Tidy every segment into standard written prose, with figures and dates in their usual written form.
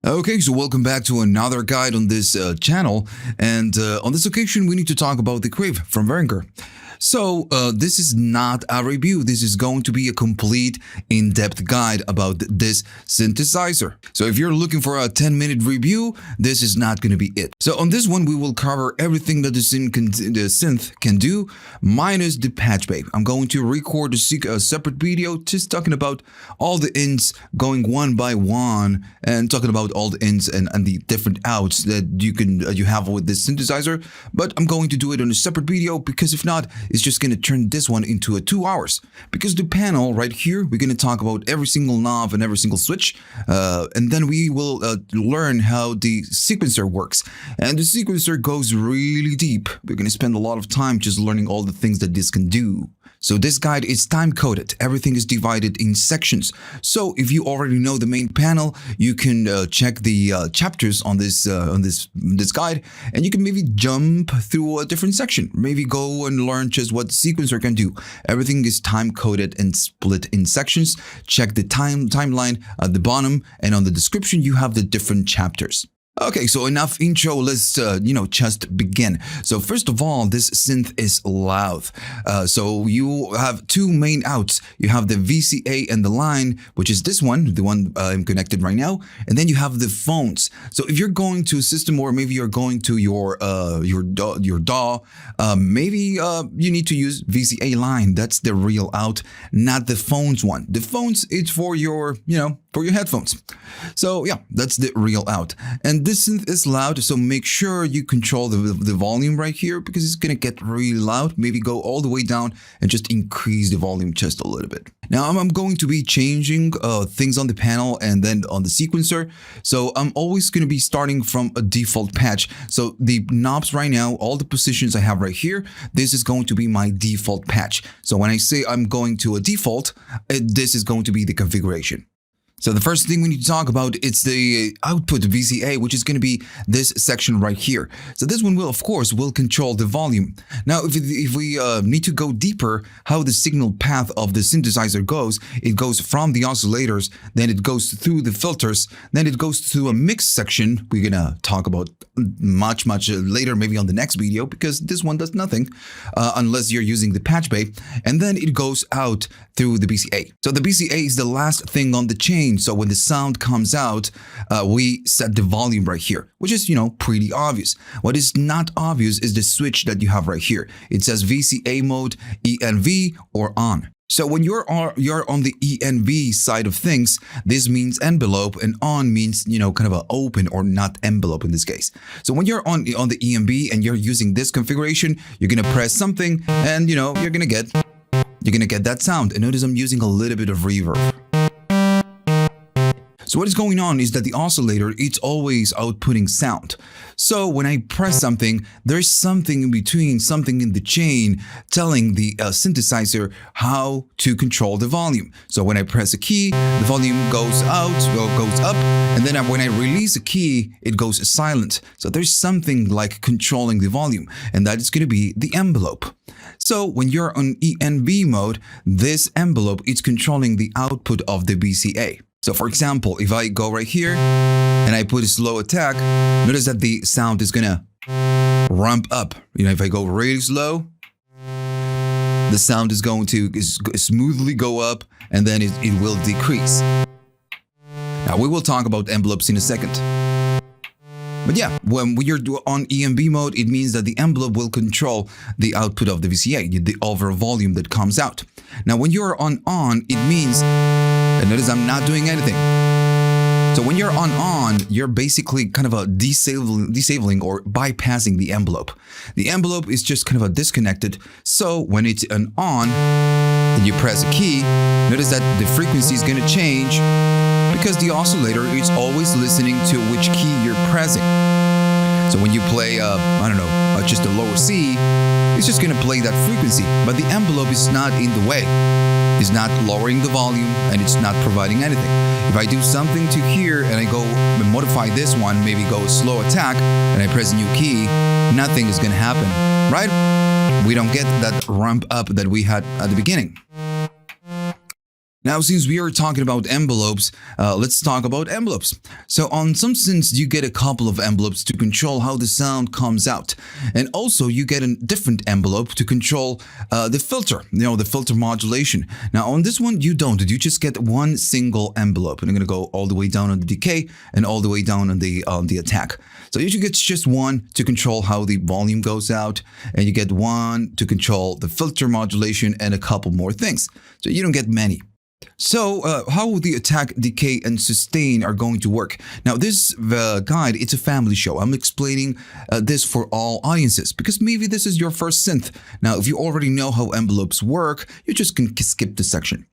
Okay, so welcome back to another guide on this channel, and on this occasion we need to talk about the CRAVE from Behringer. So this is not a review, this is going to be a complete in-depth guide about this synthesizer. So if you're looking for a 10-minute review, this is not going to be it. So on this one we will cover everything that the synth can do, minus the patch bay. I'm going to record a separate video just talking about all the ins, going one by one, and talking about all the ins and the different outs that you have with this synthesizer. But I'm going to do it on a separate video, because if not, it's just going to turn this one into 2 hours. Because the panel right here, we're going to talk about every single knob and every single switch, and then we will learn how the sequencer works. And the sequencer goes really deep. We're going to spend a lot of time just learning all the things that this can do. So this guide is time-coded. Everything is divided in sections. So if you already know the main panel, you can check the chapters on this guide, and you can maybe jump through a different section. Maybe go and learn just what the sequencer can do. Everything is time-coded and split in sections. Check the timeline at the bottom, and on the description you have the different chapters. Okay, so enough intro, let's, just begin. So first of all, this synth is loud. So you have two main outs. You have the VCA and the line, which is this one, the one I'm connected right now. And then you have the phones. So if you're going to a system, or maybe you're going to your DAW, maybe you need to use VCA line. That's the real out, not the phones one. The phones, it's for your, for your headphones. So yeah, that's the real out. And this synth is loud, so make sure you control the volume right here, because it's gonna get really loud. Maybe go all the way down and just increase the volume just a little bit. Now I'm going to be changing things on the panel and then on the sequencer. So I'm always going to be starting from a default patch. So the knobs right now, all the positions I have right here, this is going to be my default patch. So when I say I'm going to a default, this is going to be the configuration. So the first thing we need to talk about, it's the output VCA, which is going to be this section right here. So this one will, of course, control the volume. Now, if we need to go deeper, how the signal path of the synthesizer goes, it goes from the oscillators, then it goes through the filters, then it goes through a mix section. We're going to talk about much later, maybe on the next video, because this one does nothing unless you're using the patch bay. And then it goes out through the BCA. So the BCA is the last thing on the chain. So when the sound comes out, we set the volume right here, which is, pretty obvious. What is not obvious is the switch that you have right here. It says VCA mode, ENV, or on. So when you're on the ENV side of things, this means envelope, and on means, kind of an open or not envelope in this case. So when you're on the ENV and you're using this configuration, you're going to press something and, you're going to get that sound. And notice I'm using a little bit of reverb. So what is going on is that the oscillator, it's always outputting sound. So when I press something, there's something in between, something in the chain telling the synthesizer how to control the volume. So when I press a key, the volume goes out, goes up, and then when I release a key, it goes silent. So there's something like controlling the volume, and that is going to be the envelope. So when you're on ENV mode, this envelope is controlling the output of the BCA. So for example, if I go right here and I put a slow attack, notice that the sound is gonna ramp up. If I go really slow, the sound is going to smoothly go up, and then it will decrease. Now we will talk about envelopes in a second. But yeah, when you're on ENV mode, it means that the envelope will control the output of the VCA, the overall volume that comes out. Now when you're on, it means, and notice I'm not doing anything. So when you're on, you're basically kind of a disabling or bypassing the envelope. The envelope is just kind of a disconnected. So when it's an on, and you press a key, notice that the frequency is going to change, because the oscillator is always listening to which key you're pressing. So when you play, just a lower C, it's just going to play that frequency, but the envelope is not in the way. It's not lowering the volume, and it's not providing anything. If I do something to here and I go and modify this one, maybe go slow attack, and I press a new key, nothing is going to happen, right? We don't get that ramp up that we had at the beginning. Now, since we are talking about envelopes, let's talk about envelopes. So on some synths, you get a couple of envelopes to control how the sound comes out. And also you get a different envelope to control the filter, the filter modulation. Now on this one, you don't. You just get one single envelope. And I'm going to go all the way down on the decay and all the way down on the attack. So you get just one to control how the volume goes out. And you get one to control the filter modulation and a couple more things. So you don't get many. So how the attack, decay, and sustain are going to work. Now this guide, it's a family show. I'm explaining this for all audiences because maybe this is your first synth. Now if you already know how envelopes work, you just can skip this section.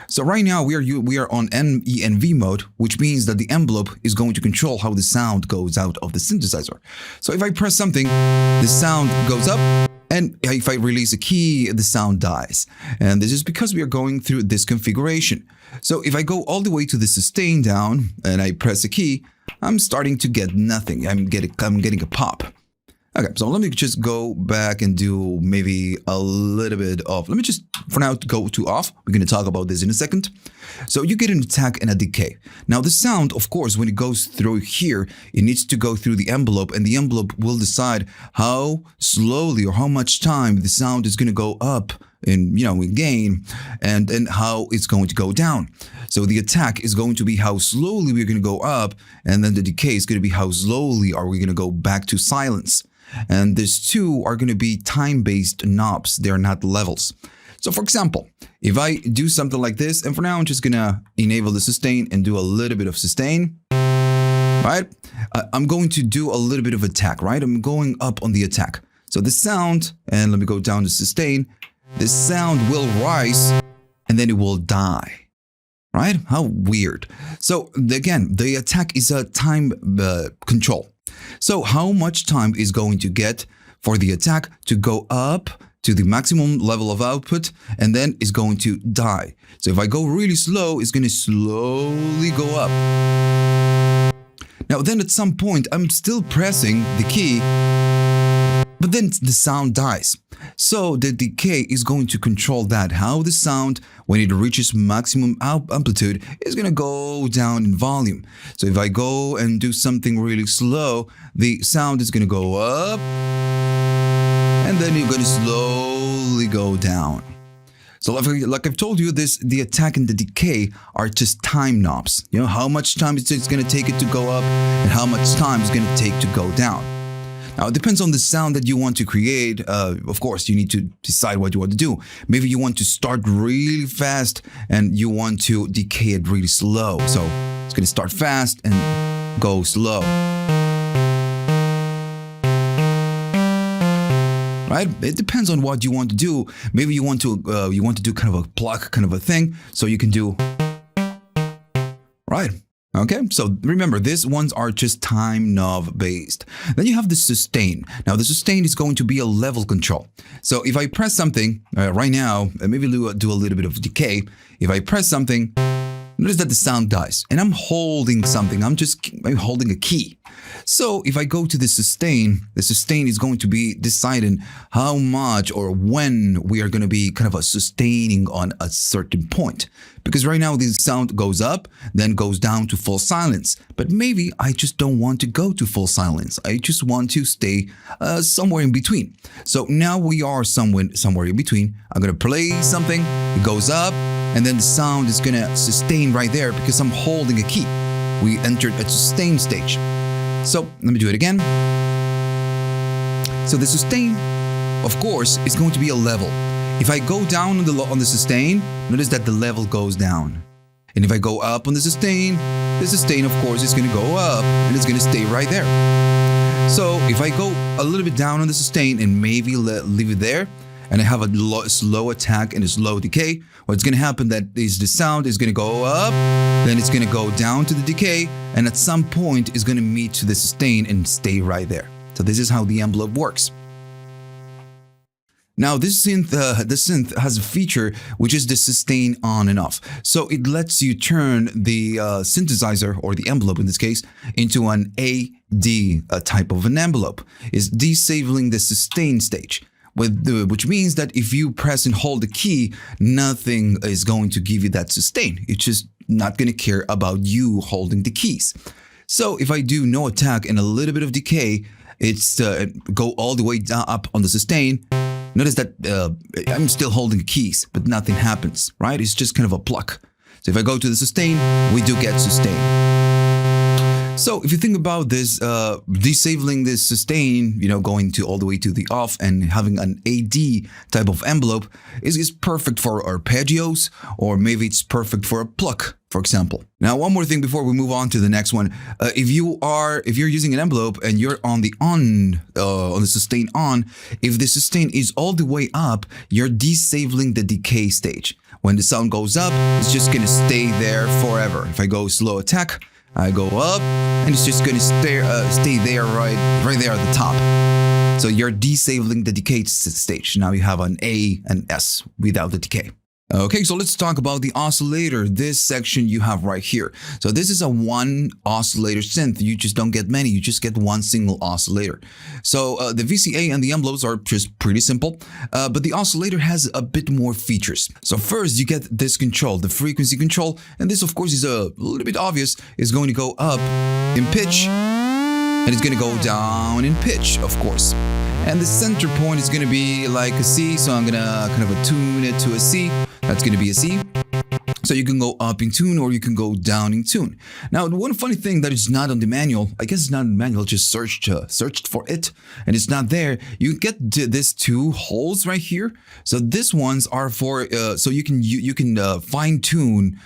So right now we are on MENV mode, which means that the envelope is going to control how the sound goes out of the synthesizer. So if I press something, the sound goes up. And if I release a key, the sound dies. And this is because we are going through this configuration. So if I go all the way to the sustain down and I press a key, I'm starting to get nothing. I'm getting a pop. Okay, so let me just go back and do maybe a little bit of, let me just for now go to off. We're going to talk about this in a second. So you get an attack and a decay. Now the sound, of course, when it goes through here, it needs to go through the envelope and the envelope will decide how slowly or how much time the sound is going to go up in gain and how it's going to go down. So the attack is going to be how slowly we're going to go up, and then the decay is going to be how slowly are we going to go back to silence. And these two are going to be time-based knobs. They're not levels. So for example, if I do something like this, and for now I'm just going to enable the sustain and do a little bit of sustain, right? I'm going to do a little bit of attack, right? I'm going up on the attack. So the sound, and let me go down to sustain, the sound will rise and then it will die, right? How weird. So again, the attack is a time control. So how much time is going to get for the attack to go up to the maximum level of output and then is going to die. So if I go really slow, it's going to slowly go up. Now then at some point, I'm still pressing the key, but then the sound dies. So the decay is going to control that, how the sound, when it reaches maximum amplitude, is going to go down in volume. So if I go and do something really slow, the sound is going to go up, and then you're going to slowly go down. So like I've told you, the attack and the decay are just time knobs. How much time it's going to take it to go up and how much time it's going to take to go down. Now, it depends on the sound that you want to create. Of course, you need to decide what you want to do. Maybe you want to start really fast and you want to decay it really slow. So it's going to start fast and go slow. Right? It depends on what you want to do. Maybe you want to do kind of a pluck kind of a thing. So you can do, right? Okay, so remember, these ones are just time knob based. Then you have the sustain. Now the sustain is going to be a level control. So if I press something right now, maybe do a little bit of decay. If I press something, notice that the sound dies. And I'm holding something. I'm holding a key. So if I go to the sustain is going to be deciding how much or when we are going to be kind of sustaining on a certain point. Because right now the sound goes up, then goes down to full silence. But maybe I just don't want to go to full silence. I just want to stay somewhere in between. So now we are somewhere in between. I'm going to play something, it goes up, and then the sound is going to sustain right there because I'm holding a key. We entered a sustain stage. So let me do it again. So the sustain, of course, is going to be a level. If I go down on the sustain, notice that the level goes down. And if I go up on the sustain, of course, is going to go up and it's going to stay right there. So if I go a little bit down on the sustain and maybe leave it there, and I have a slow attack and a slow decay, what's going to happen that is the sound is going to go up, then it's going to go down to the decay, and at some point is going to meet to the sustain and stay right there. So this is how the envelope works. Now this synth, the synth has a feature which is the sustain on and off. So it lets you turn the synthesizer, or the envelope in this case, into an AD type of an envelope. It's disabling the sustain stage, which means that if you press and hold the key, nothing is going to give you that sustain. It's just not going to care about you holding the keys. So if I do no attack and a little bit of decay, it's go all the way down up on the sustain. Notice that I'm still holding the keys, but nothing happens, right? It's just kind of a pluck. So if I go to the sustain, we do get sustain. So if you think about this, disabling this sustain, going to all the way to the off and having an AD type of envelope is perfect for arpeggios, or maybe it's perfect for a pluck, for example. Now, one more thing before we move on to the next one. If you're using an envelope and you're on the sustain on, if the sustain is all the way up, you're disabling the decay stage. When the sound goes up, it's just gonna stay there forever. If I go slow attack, I go up, and it's just going to stay there right there at the top. So you're disabling the decay stage. Now you have an A and S without the decay. Okay, so let's talk about the oscillator. This section you have right here. So this is a one oscillator synth. You just don't get many. You just get one single oscillator. So the VCA and the envelopes are just pretty simple, but the oscillator has a bit more features. So first you get this control, the frequency control, and this of course is a little bit obvious. It's going to go up in pitch, and it's going to go down in pitch, of course. And the center point is going to be like a C, so I'm going to kind of tune it to a C. That's going to be a C. So you can go up in tune or you can go down in tune. Now, one funny thing that is not on the manual, I guess it's not in the manual, just searched for it and it's not there. You get these two holes right here. So these ones are for, so you can fine tune,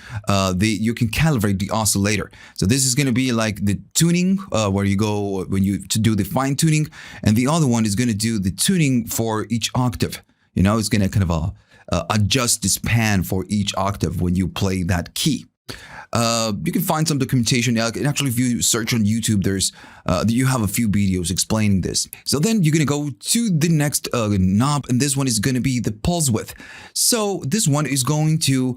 you can calibrate the oscillator. So this is going to be like the tuning, where you go to do the fine tuning. And the other one is going to do the tuning for each octave. It's going to kind of adjust the span for each octave when you play that key. You can find some documentation. Actually, if you search on YouTube, you have a few videos explaining this. So then you're going to go to the next knob, and this one is going to be the pulse width. So this one is going to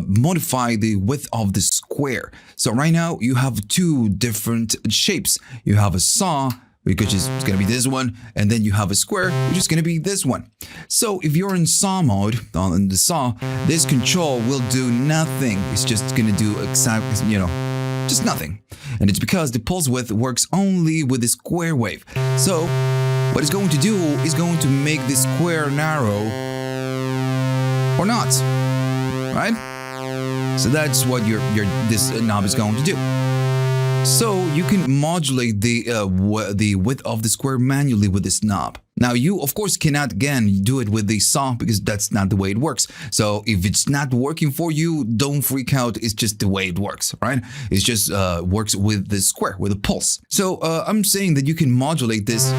modify the width of the square. So right now you have two different shapes. You have a saw, which is going to be this one, and then you have a square, which is going to be this one. So if you're in saw mode, on the saw, this control will do nothing. It's just going to do exactly, just nothing. And it's because the pulse width works only with the square wave. So what it's going to do is going to make the square narrow or not, right? So that's what this knob is going to do. So you can modulate the width of the square manually with this knob. Now you of course cannot again do it with the saw because that's not the way it works. So if it's not working for you, don't freak out. It's just the way it works, right? It just works with the square, with a pulse. So I'm saying that you can modulate this.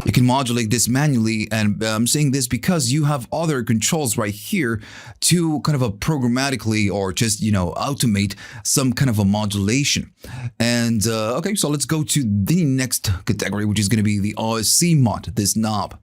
You can modulate this manually, and I'm saying this because you have other controls right here to kind of programmatically or just, automate some kind of a modulation. And okay, so let's go to the next category, which is going to be the OSC mod, this knob.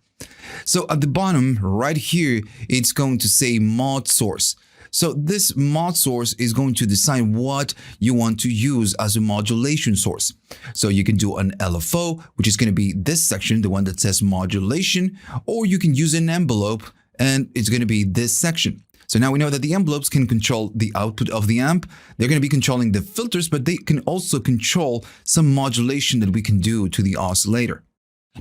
So at the bottom right here, it's going to say mod source. So this mod source is going to decide what you want to use as a modulation source. So you can do an LFO, which is going to be this section, the one that says modulation, or you can use an envelope and it's going to be this section. So now we know that the envelopes can control the output of the amp. They're going to be controlling the filters, but they can also control some modulation that we can do to the oscillator.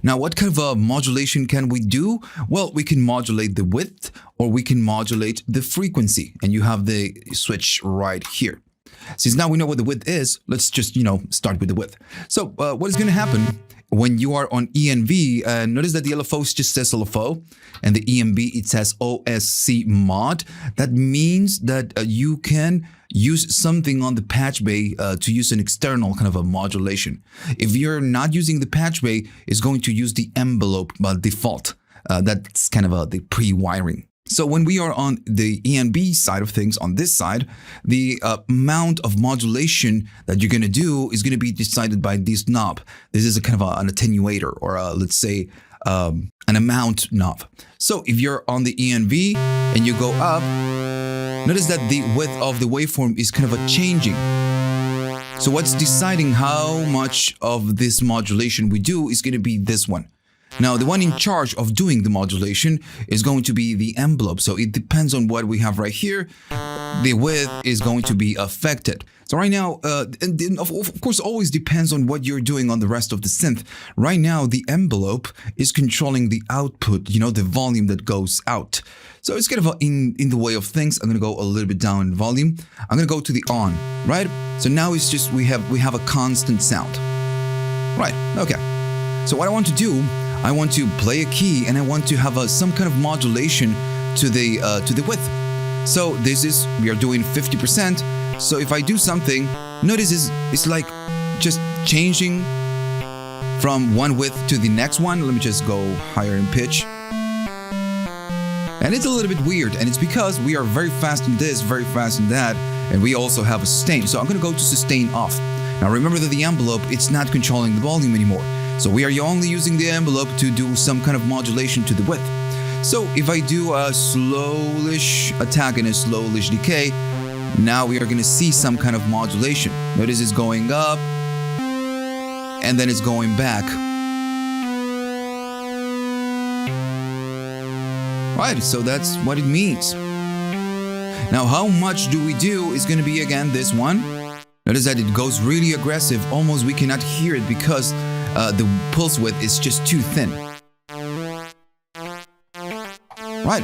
Now, what kind of a modulation can we do? Well, we can modulate the width or we can modulate the frequency, and you have the switch right here. Since now we know what the width is, let's just, start with the width. So what is going to happen when you are on ENV, notice that the LFO just says LFO and the ENB, it says OSC mod. That means that you can use something on the patch bay to use an external kind of a modulation. If you're not using the patch bay, it's going to use the envelope by default. That's kind of the pre-wiring. So when we are on the ENB side of things, on this side, the amount of modulation that you're going to do is going to be decided by this knob. This is a kind of an attenuator, or let's say an amount knob. So if you're on the ENV and you go up, notice that the width of the waveform is kind of changing. So what's deciding how much of this modulation we do is going to be this one. Now, the one in charge of doing the modulation is going to be the envelope. So it depends on what we have right here. The width is going to be affected. So right now, and of course, always depends on what you're doing on the rest of the synth. Right now, the envelope is controlling the output, the volume that goes out. So it's kind of in the way of things. I'm going to go a little bit down in volume. I'm going to go to the on, right? So now it's just we have a constant sound. Right, okay. So what I want to do, I want to play a key and I want to have some kind of modulation to the width. So we are doing 50%. So if I do something, notice it's like just changing from one width to the next one. Let me just go higher in pitch. And it's a little bit weird, and it's because we are very fast in this, very fast in that, and we also have a sustain. So I'm going to go to sustain off. Now remember that the envelope, it's not controlling the volume anymore. So we are only using the envelope to do some kind of modulation to the width. So if I do a slowish attack and a slowish decay, now we are going to see some kind of modulation. Notice it's going up, and then it's going back. Right, so that's what it means. Now, how much do we do is going to be, again, this one. Notice that it goes really aggressive. Almost we cannot hear it because the pulse width is just too thin. Right.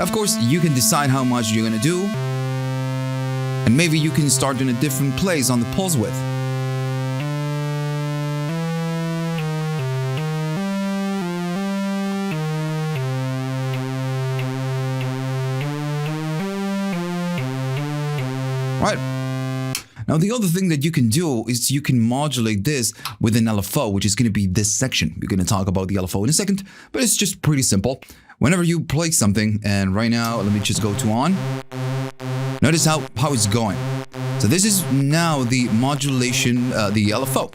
Of course, you can decide how much you're going to do. And maybe you can start in a different place on the pulse width. Right. Now, the other thing that you can do is you can modulate this with an LFO, which is going to be this section. We're going to talk about the LFO in a second, but it's just pretty simple. Whenever you play something, and right now, let me just go to on. Notice how it's going. So this is now the modulation, the LFO.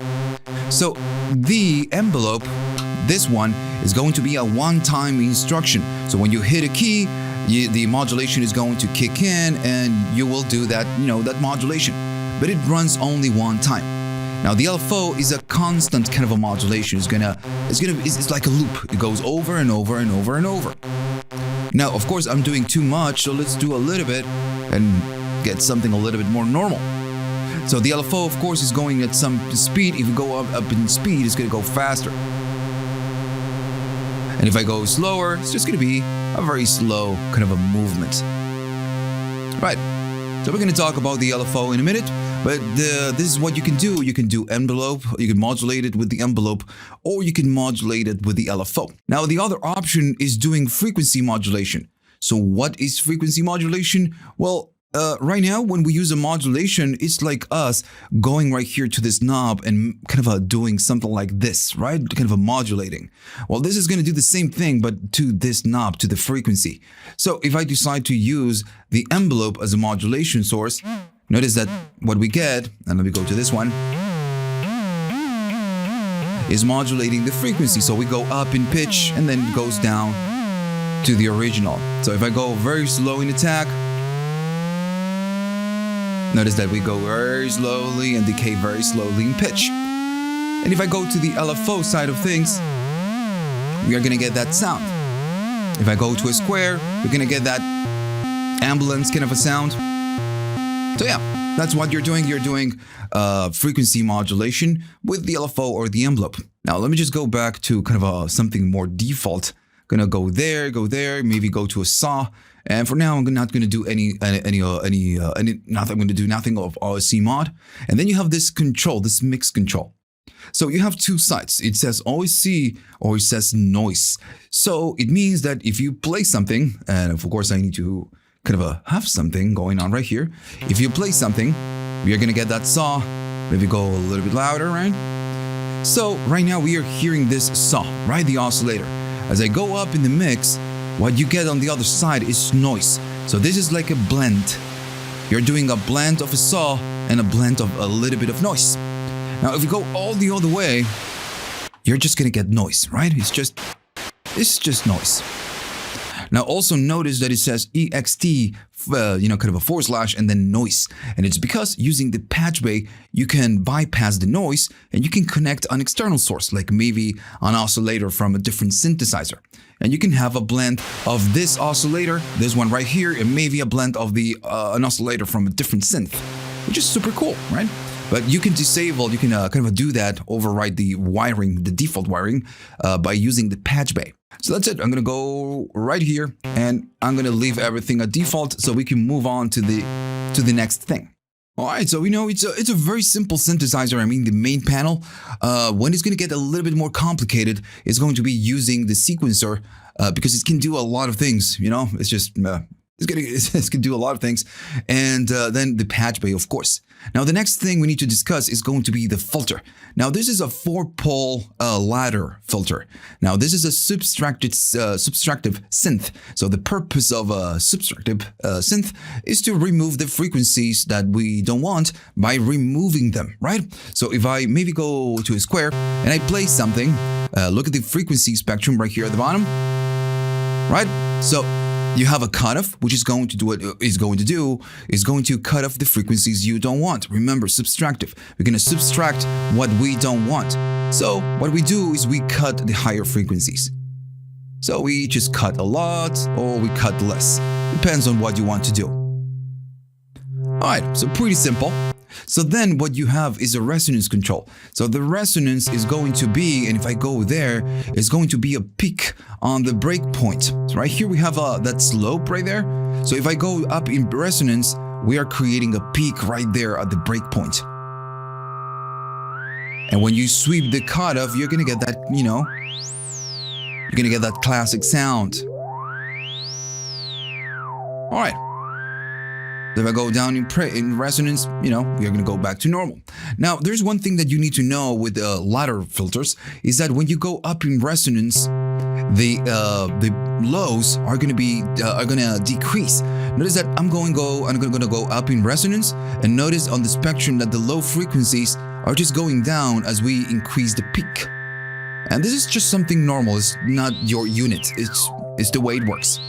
So the envelope, this one, is going to be a one-time instruction. So when you hit a key, the modulation is going to kick in and you will do that, that modulation. But it runs only one time. Now the LFO is a constant kind of a modulation. It's like a loop. It goes over and over and over and over. Now, of course, I'm doing too much, so let's do a little bit and get something a little bit more normal. So the LFO, of course, is going at some speed. If you go up in speed, it's going to go faster. And if I go slower, it's just going to be a very slow kind of a movement. Right. So we're going to talk about the LFO in a minute, but this is what you can do. You can do envelope, you can modulate it with the envelope, or you can modulate it with the LFO. Now, the other option is doing frequency modulation. So what is frequency modulation? Well, right now, when we use a modulation, it's like us going right here to this knob and kind of doing something like this, right? Kind of a modulating. Well, this is going to do the same thing, but to this knob, to the frequency. So if I decide to use the envelope as a modulation source, notice that what we get, and let me go to this one, is modulating the frequency. So we go up in pitch and then it goes down to the original. So if I go very slow in attack, notice that we go very slowly and decay very slowly in pitch. And if I go to the LFO side of things, we are going to get that sound. If I go to a square, we're going to get that ambulance kind of a sound. So yeah, that's what you're doing. You're doing frequency modulation with the LFO or the envelope. Now, let me just go back to kind of something more default. I'm going to go there, maybe go to a saw. And for now, I'm not going to do I'm going to do nothing of OSC mod. And then you have this control, this mix control. So you have two sides. It says OSC or it says noise. So it means that if you play something, and of course I need to kind of have something going on right here. If you play something, we are going to get that saw. Maybe go a little bit louder, right? So right now we are hearing this saw, right? The oscillator. As I go up in the mix, what you get on the other side is noise. So this is like a blend. You're doing a blend of a saw and a blend of a little bit of noise. Now, if you go all the other way, you're just gonna get noise, right? It's just noise. Now, also notice that it says EXT kind of a forward slash and then noise. And it's because using the patch bay, you can bypass the noise and you can connect an external source, like maybe an oscillator from a different synthesizer. And you can have a blend of this oscillator, this one right here, and maybe a blend of an oscillator from a different synth, which is super cool, right? But you can disable, you can kind of do that, override the wiring, the default wiring, by using the patch bay. So that's it. I'm going to go right here and I'm going to leave everything at default so we can move on to the next thing. All right, so it's a very simple synthesizer. I mean, the main panel, when it's going to get a little bit more complicated, it's going to be using the sequencer because it can do a lot of things. It's just it can do a lot of things, and then the patch bay, of course. Now, the next thing we need to discuss is going to be the filter. Now, this is a 4-pole ladder filter. Now, this is a subtractive synth. So the purpose of a subtractive synth is to remove the frequencies that we don't want by removing them, right? So if I maybe go to a square and I play something, look at the frequency spectrum right here at the bottom, right? So you have a cutoff, which is going to do what it's going to do, is going to cut off the frequencies you don't want. Remember, subtractive. We're going to subtract what we don't want. So what we do is we cut the higher frequencies. So we just cut a lot or we cut less. Depends on what you want to do. All right, so pretty simple. So then what you have is a resonance control. So the resonance is going to be, and if I go there, it's going to be a peak on the breakpoint. So right here we have that slope right there. So if I go up in resonance, we are creating a peak right there at the breakpoint. And when you sweep the cutoff, you're gonna get that, you're gonna get that classic sound. All right. If I go down in resonance, we're going to go back to normal. Now, there's one thing that you need to know with ladder filters is that when you go up in resonance, the lows are going to decrease. Notice that I'm going to go up in resonance, and notice on the spectrum that the low frequencies are just going down as we increase the peak. And this is just something normal. It's not your unit. It's the way it works.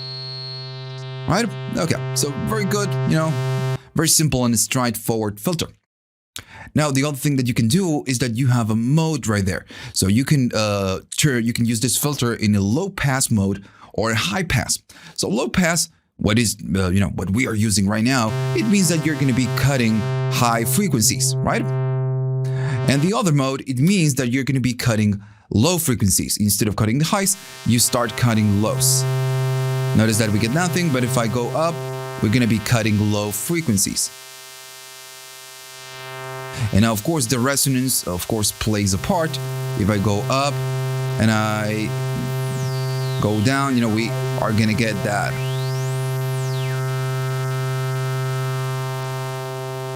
Right? Okay, so very good, very simple and straightforward filter. Now, the other thing that you can do is that you have a mode right there. So you can use this filter in a low pass mode or a high pass. So low pass, what we are using right now, it means that you're going to be cutting high frequencies, right? And the other mode, it means that you're going to be cutting low frequencies. Instead of cutting the highs, you start cutting lows. Notice that we get nothing, but if I go up, we're going to be cutting low frequencies. And now, of course, the resonance, plays a part. If I go up and I go down, we are going to get that.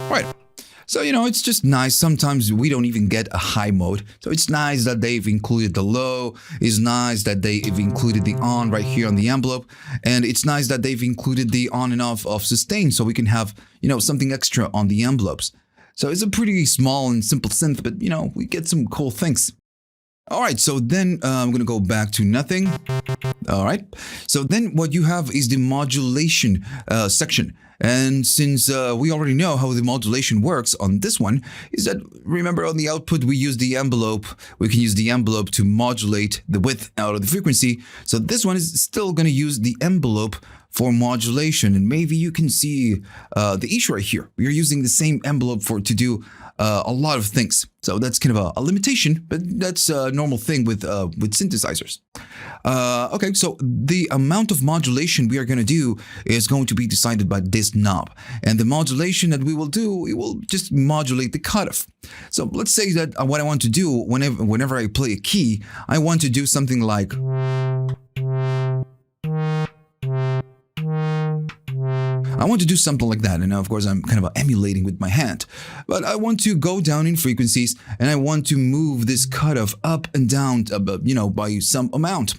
Right. So, it's just nice. Sometimes we don't even get a high mode. So it's nice that they've included the low. It's nice that they've included the on right here on the envelope. And it's nice that they've included the on and off of sustain so we can have, something extra on the envelopes. So it's a pretty small and simple synth, but, we get some cool things. All right, so then I'm going to go back to nothing. All right, so then what you have is the modulation section. And since we already know how the modulation works on this one, is that, remember on the output, we use the envelope. We can use the envelope to modulate the width out of the frequency. So this one is still going to use the envelope for modulation. And maybe you can see the issue right here. We are using the same envelope to do a lot of things. So that's kind of a limitation, but that's a normal thing with synthesizers. Okay, so the amount of modulation we are going to do is going to be decided by this knob. And the modulation that we will do, it will just modulate the cutoff. So let's say that what I want to do whenever I play a key, I want to do something like... I want to do something like that, and of course I'm kind of emulating with my hand. But I want to go down in frequencies, and I want to move this cutoff up and down, by some amount.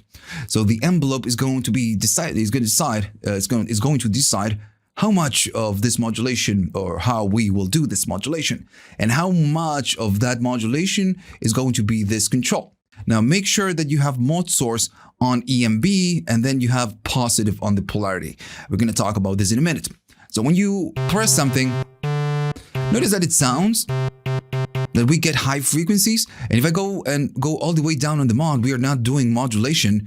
So the envelope is going to be it's going to decide how much of this modulation, or how we will do this modulation, and how much of that modulation is going to be this control. Now make sure that you have mode source on EMB, and then you have positive on the polarity. We're going to talk about this in a minute. So when you press something, notice that it sounds that we get high frequencies. And if I go all the way down on the mod, we are not doing modulation.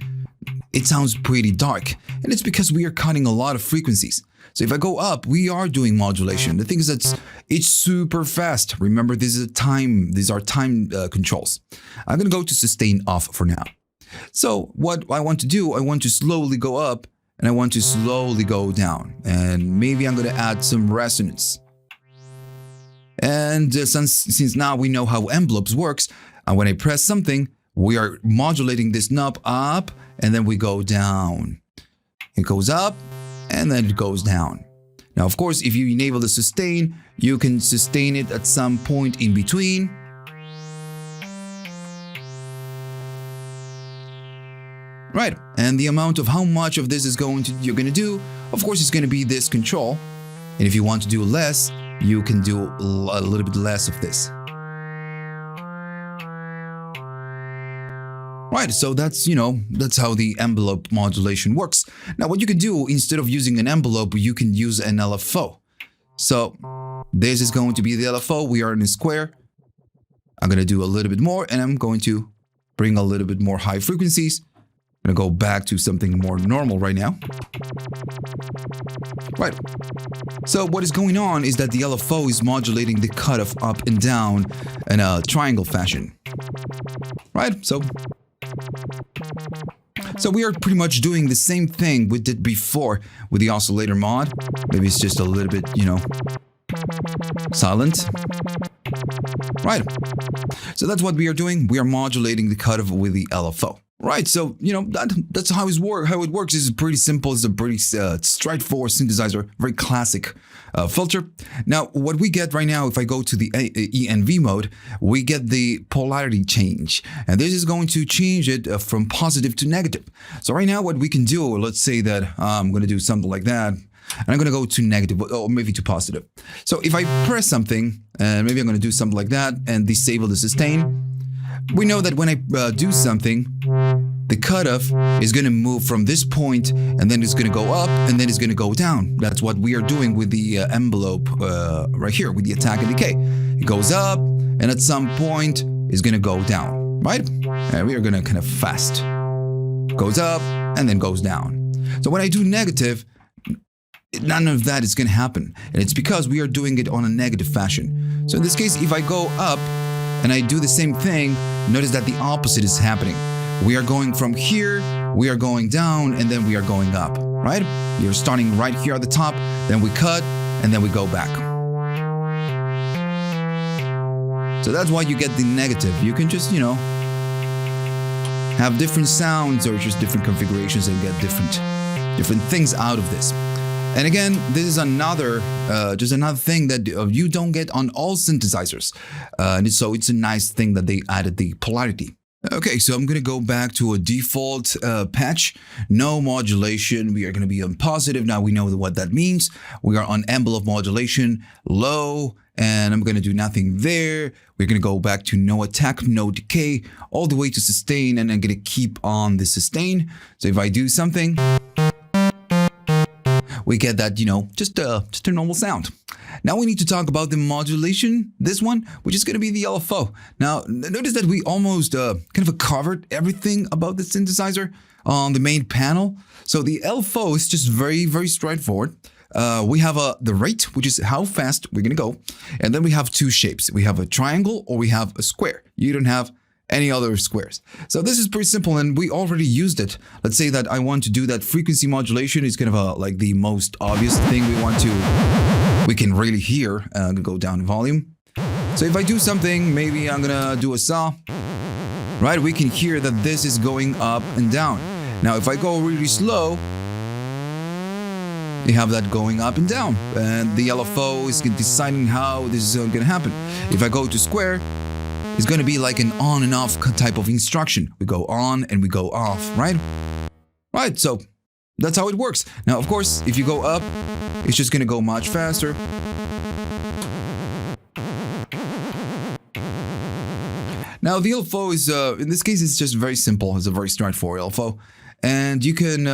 It sounds pretty dark. And it's because we are cutting a lot of frequencies. So if I go up, we are doing modulation. The thing is that it's super fast. Remember, these are time controls. I'm going to go to sustain off for now. So what I want to do, I want to slowly go up and I want to slowly go down. And maybe I'm going to add some resonance. And since now we know how envelopes works, and when I press something, we are modulating this knob up and then we go down. It goes up and then it goes down. Now, of course, if you enable the sustain, you can sustain it at some point in between. Right, and the amount of how much of this you're going to do, of course, is going to be this control. And if you want to do less, you can do a little bit less of this. Right, so that's how the envelope modulation works. Now, what you can do, instead of using an envelope, you can use an LFO. So this is going to be the LFO. We are in a square. I'm going to do a little bit more, and I'm going to bring a little bit more high frequencies. I'm going to go back to something more normal right now. Right. So what is going on is that the LFO is modulating the cutoff up and down in a triangle fashion. Right? So we are pretty much doing the same thing we did before with the oscillator mod. Maybe it's just a little bit, silent. Right. So that's what we are doing. We are modulating the cutoff with the LFO. Right, so, that's how it works. It's pretty simple. It's a pretty straightforward synthesizer, very classic filter. Now, what we get right now, if I go to the ENV mode, we get the polarity change. And this is going to change it from positive to negative. So right now, what we can do, let's say that I'm going to do something like that. And I'm going to go to negative, or maybe to positive. So if I press something, and maybe I'm going to do something like that, and disable the sustain, we know that when I do something, the cutoff is going to move from this point, and then it's going to go up, and then it's going to go down. That's what we are doing with the envelope right here, with the attack and decay. It goes up, and at some point, it's going to go down, right? And we are going to kind of fast. Goes up, and then goes down. So when I do negative, none of that is going to happen. And it's because we are doing it on a negative fashion. So in this case, if I go up, and I do the same thing, notice that the opposite is happening. We are going from here, we are going down, and then we are going up, right? You're starting right here at the top, then we cut, and then we go back. So that's why you get the negative. You can just, have different sounds or just different configurations and get different things out of this. And again, this is just another thing that you don't get on all synthesizers. So it's a nice thing that they added the polarity. Okay, so I'm going to go back to a default patch. No modulation. We are going to be on positive. Now we know what that means. We are on envelope modulation, low, and I'm going to do nothing there. We're going to go back to no attack, no decay, all the way to sustain, and I'm going to keep on the sustain. So if I do something, we get that, just a normal sound. Now we need to talk about the modulation, this one, which is going to be the LFO. Now, notice that we almost kind of covered everything about the synthesizer on the main panel. So the LFO is just very, very straightforward. We have the rate, which is how fast we're going to go. And then we have two shapes. We have a triangle or we have a square. You don't have any other squares. So this is pretty simple, and we already used it. Let's say that I want to do that frequency modulation. Is kind of like the most obvious thing we can really hear. I'm gonna go down in volume. So if I do something, maybe I'm gonna do a saw, right? We can hear that this is going up and down. Now, if I go really slow, you have that going up and down, and the LFO is deciding how this is gonna happen. If I go to square, it's going to be like an on and off type of instruction. We go on and we go off, right? Right, so that's how it works. Now, of course, if you go up, it's just going to go much faster. Now, the LFO is, in this case, it's just very simple. It's a very straightforward LFO. And you can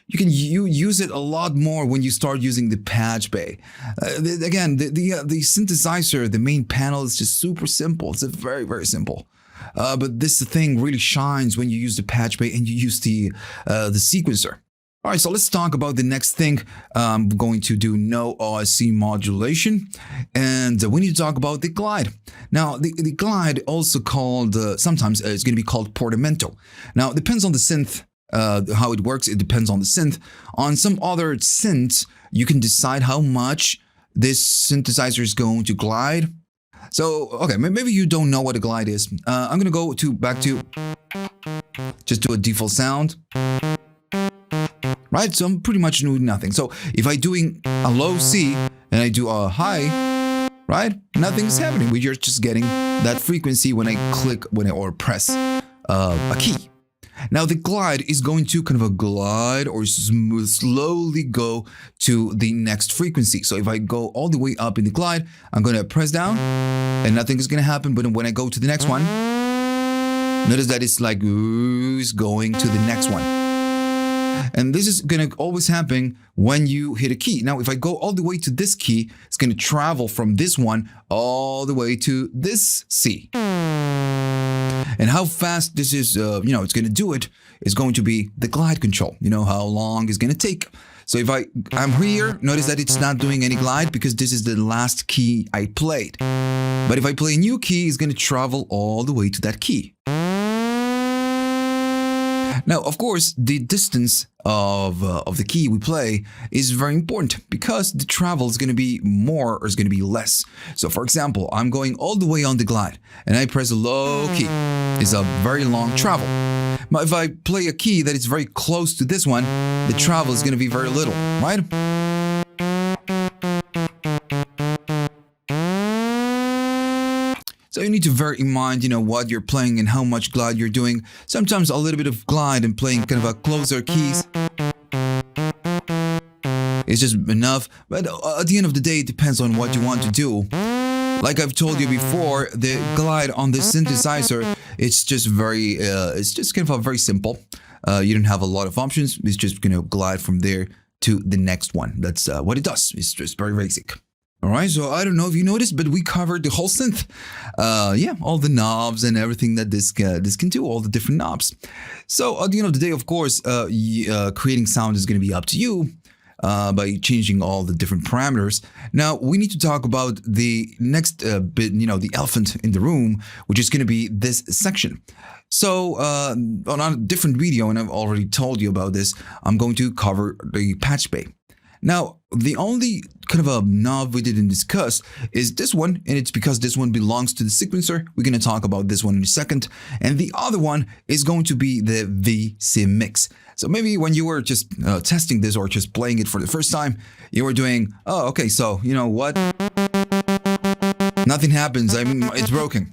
you can use it a lot more when you start using the patch bay. Again, the synthesizer, the main panel is just super simple. It's very, very simple. But this thing really shines when you use the patch bay and you use the sequencer. All right, so let's talk about the next thing. I'm going to do no OSC modulation, and we need to talk about the glide. Now, the glide, also called, sometimes it's going to be called portamento. Now, it depends on the synth, how it works. It depends on the synth. On some other synths, you can decide how much this synthesizer is going to glide. So, okay, maybe you don't know what a glide is. I'm going to go back to just do a default sound. Right, so I'm pretty much doing nothing. So if I'm doing a low C and I do a high, right, nothing's happening. We're just getting that frequency when I click or press a key. Now the glide is going to kind of a glide or slowly go to the next frequency. So if I go all the way up in the glide, I'm going to press down and nothing is going to happen. But when I go to the next one, notice that it's like it's going to the next one. And this is going to always happen when you hit a key. Now, if I go all the way to this key, it's going to travel from this one all the way to this C. And how fast this is, it's going to do it is going to be the glide control. You know, how long it's going to take. So if I'm here, notice that it's not doing any glide because this is the last key I played. But if I play a new key, it's going to travel all the way to that key. Now, of course, the distance of the key we play is very important because the travel is going to be more or is going to be less. So, for example, I'm going all the way on the glide and I press a low key. It's a very long travel. But if I play a key that is very close to this one, the travel is going to be very little, right? So you need to bear in mind, what you're playing and how much glide you're doing. Sometimes a little bit of glide and playing kind of a closer keys is just enough. But at the end of the day, it depends on what you want to do. Like I've told you before, the glide on the synthesizer, it's just kind of very simple. You don't have a lot of options. It's just going to glide from there to the next one. That's what it does. It's just very basic. All right, so I don't know if you noticed, but we covered the whole synth. All the knobs and everything that this can do, all the different knobs. So at the end of the day, of course, creating sound is going to be up to you by changing all the different parameters. Now, we need to talk about the next bit, the elephant in the room, which is going to be this section. So on a different video, and I've already told you about this, I'm going to cover the patch bay. Now, the only kind of a knob we didn't discuss is this one, and it's because this one belongs to the sequencer. We're going to talk about this one in a second. And the other one is going to be the VC mix. So maybe when you were just testing this or just playing it for the first time, you were doing, oh, okay, so you know what? Nothing happens. I mean, it's broken.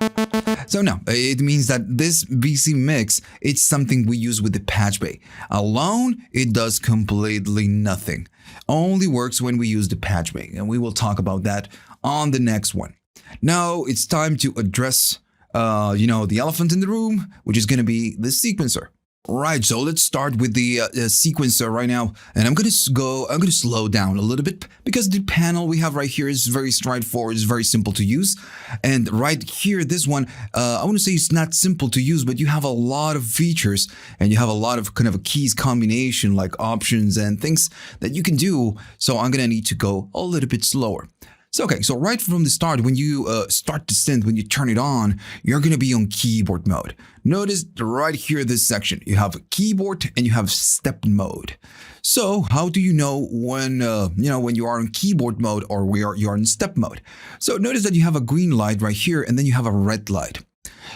So no, it means that this VC mix, it's something we use with the patch bay. Alone, it does completely nothing. Only works when we use the patch bay, and we will talk about that on the next one. Now it's time to address, the elephant in the room, which is going to be the sequencer. Right, so let's start with the sequencer right now, and I'm going to slow down a little bit because the panel we have right here is very straightforward, it's very simple to use. And right here, this one, I want to say it's not simple to use, but you have a lot of features and you have a lot of kind of a keys combination like options and things that you can do. So I'm going to need to go a little bit slower. So right from the start, when you start the synth, when you turn it on, you're going to be on keyboard mode. Notice right here, this section, you have a keyboard and you have step mode. So how do you know when you are in keyboard mode or where you are in step mode? So notice that you have a green light right here and then you have a red light.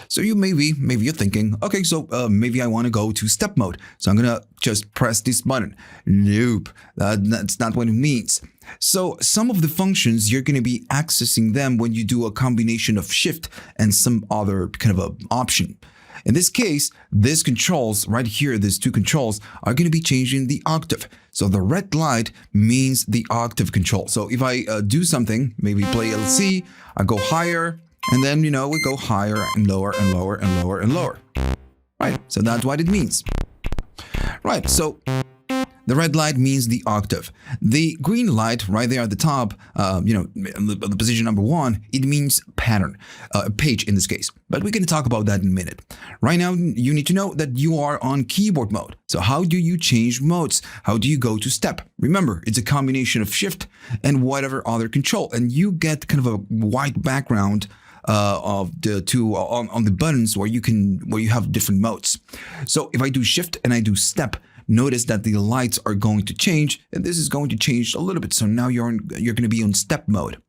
So you maybe you're thinking, okay, so maybe I want to go to step mode. So I'm going to just press this button. Nope, that's not what it means. So some of the functions, you're going to be accessing them when you do a combination of shift and some other kind of a option. In this case, these controls right here, these two controls are going to be changing the octave. So the red light means the octave control. So if I do something, maybe play LC, I go higher, and then, we go higher and lower and lower and lower and lower. Right, so that's what it means. Right, so The red light means the octave. The green light right there at the top, the position number 1, it means pattern, page in this case. But we're going to talk about that in a minute. Right now, you need to know that you are on keyboard mode. So how do you change modes? How do you go to step? Remember, it's a combination of shift and whatever other control, and you get kind of a white background of the two on the buttons where you have different modes. So if I do shift and I do step, notice that the lights are going to change, and this is going to change a little bit. So now you're going to be on step mode.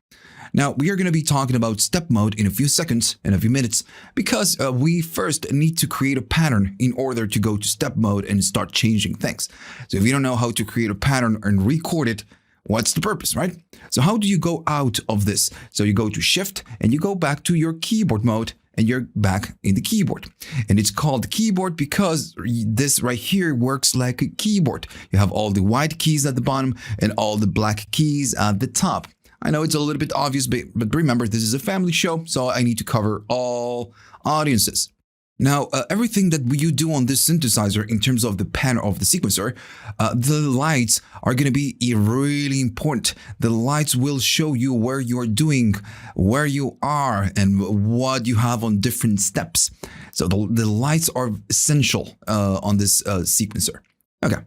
Now, we are going to be talking about step mode in a few seconds, in a few minutes, because we first need to create a pattern in order to go to step mode and start changing things. So if you don't know how to create a pattern and record it, what's the purpose, right? So how do you go out of this? So you go to shift and you go back to your keyboard mode and you're back in the keyboard. And it's called keyboard because this right here works like a keyboard. You have all the white keys at the bottom and all the black keys at the top. I know it's a little bit obvious, but remember, this is a family show, so I need to cover all audiences. Now, everything that you do on this synthesizer in terms of the panel of the sequencer, the lights are going to be really important. The lights will show you where you're doing, where you are, and what you have on different steps. So the lights are essential on this sequencer. Okay,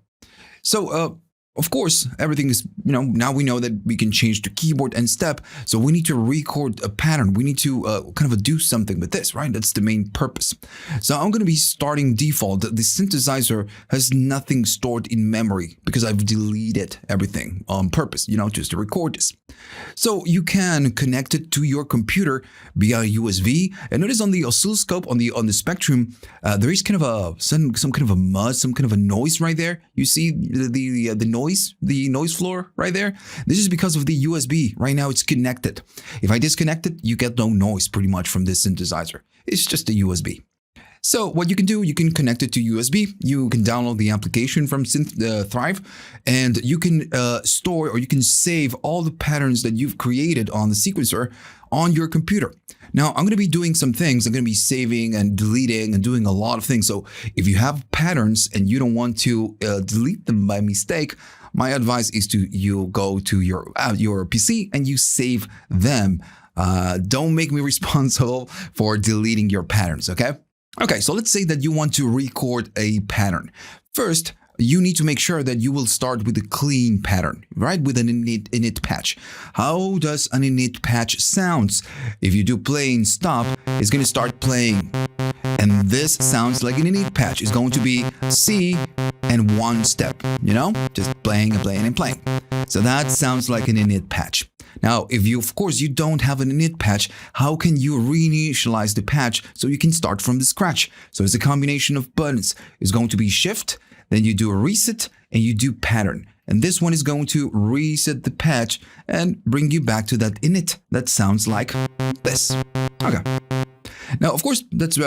so of course, everything is, now we know that we can change to keyboard and step. So we need to record a pattern. We need to kind of do something with this, right? That's the main purpose. So I'm going to be starting default. The synthesizer has nothing stored in memory because I've deleted everything on purpose, just to record this. So you can connect it to your computer via USB. And notice on the oscilloscope, on the spectrum, there is kind of some kind of a mud, some kind of a noise right there. You see the noise floor right there. This is because of the USB. Right now it's connected. If I disconnect it, you get no noise pretty much from this synthesizer. It's just a USB. So what you can do, you can connect it to USB. You can download the application from Thrive, and you can store or you can save all the patterns that you've created on the sequencer on your computer. Now, I'm going to be doing some things. I'm going to be saving and deleting and doing a lot of things. So if you have patterns and you don't want to delete them by mistake, my advice is you go to your PC and you save them. Don't make me responsible for deleting your patterns, okay? Okay, so let's say that you want to record a pattern. First, you need to make sure that you will start with a clean pattern, right? With an init patch. How does an init patch sounds? If you do plain stop, it's going to start playing. And this sounds like an init patch. It's going to be C and one step, just playing and playing and playing. So that sounds like an init patch. Now, if of course, you don't have an init patch, how can you reinitialize the patch so you can start from the scratch? So it's a combination of buttons. It's going to be shift, then you do a reset, and you do pattern. And this one is going to reset the patch and bring you back to that init that sounds like this. Okay. Now, of course, that's,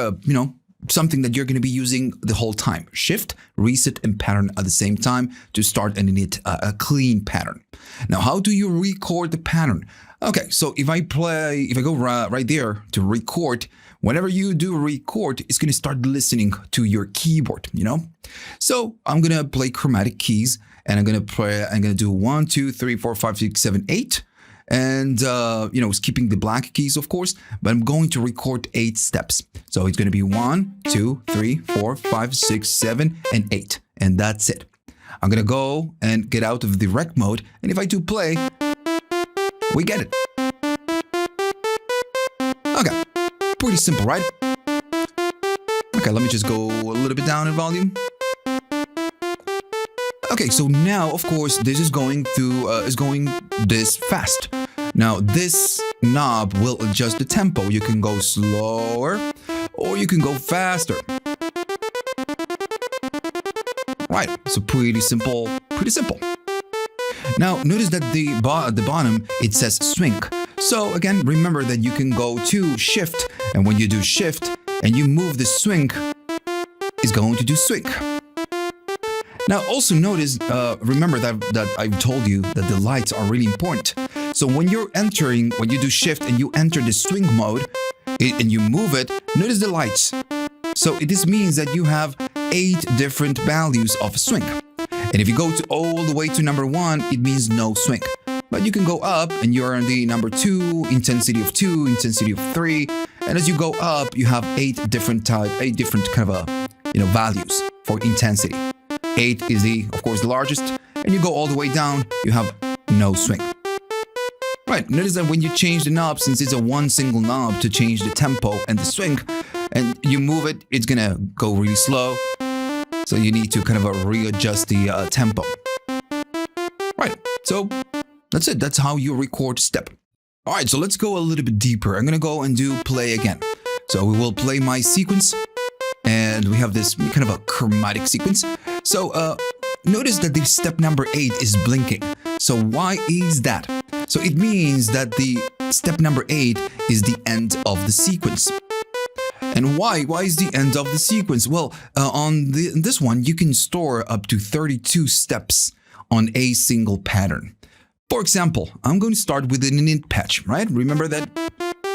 something that you're going to be using the whole time. Shift, reset, and pattern at the same time to start an init, a clean pattern. Now, how do you record the pattern? Okay, so if I go right there to record, whenever you do record, it's going to start listening to your keyboard, So I'm going to play chromatic keys, and I'm going to do 1, 2, 3, 4, 5, 6, 7, 8. And, skipping the black keys, of course, but I'm going to record 8 steps. So it's going to be 1, 2, 3, 4, 5, 6, 7, and 8. And that's it. I'm going to go and get out of the rec mode. And if I do play, we get it. Okay. Pretty simple, right? Okay, let me just go a little bit down in volume. Okay, so now, of course, this is going this fast. Now, this knob will adjust the tempo. You can go slower or you can go faster. Right, so pretty simple, Now, notice that at the bottom, it says swing. So again, remember that you can go to shift, and when you do shift and you move the swing, it's going to do swing. Now, also notice, remember that I've told you that the lights are really important. So when you do shift and you enter the swing mode and you move it, notice the lights. So this means that you have 8 different values of swing. And if you go to all the way to number 1, it means no swing. But you can go up and you're on the number 2, intensity of 2, intensity of 3. And as you go up, you have 8 different kind of values for intensity. 8 is of course, the largest. And you go all the way down, you have no swing. Right, notice that when you change the knob, since it's a one single knob to change the tempo and the swing, and you move it, it's gonna go really slow. So you need to kind of readjust the tempo. Right, so that's it. That's how you record step. All right, so let's go a little bit deeper. I'm gonna go and do play again. So we will play my sequence, and we have this kind of a chromatic sequence. So notice that the step number 8 is blinking. So why is that? So it means that the step number 8 is the end of the sequence. And why? Why is the end of the sequence? Well, on this one, you can store up to 32 steps on a single pattern. For example, I'm going to start with an init patch, right? Remember that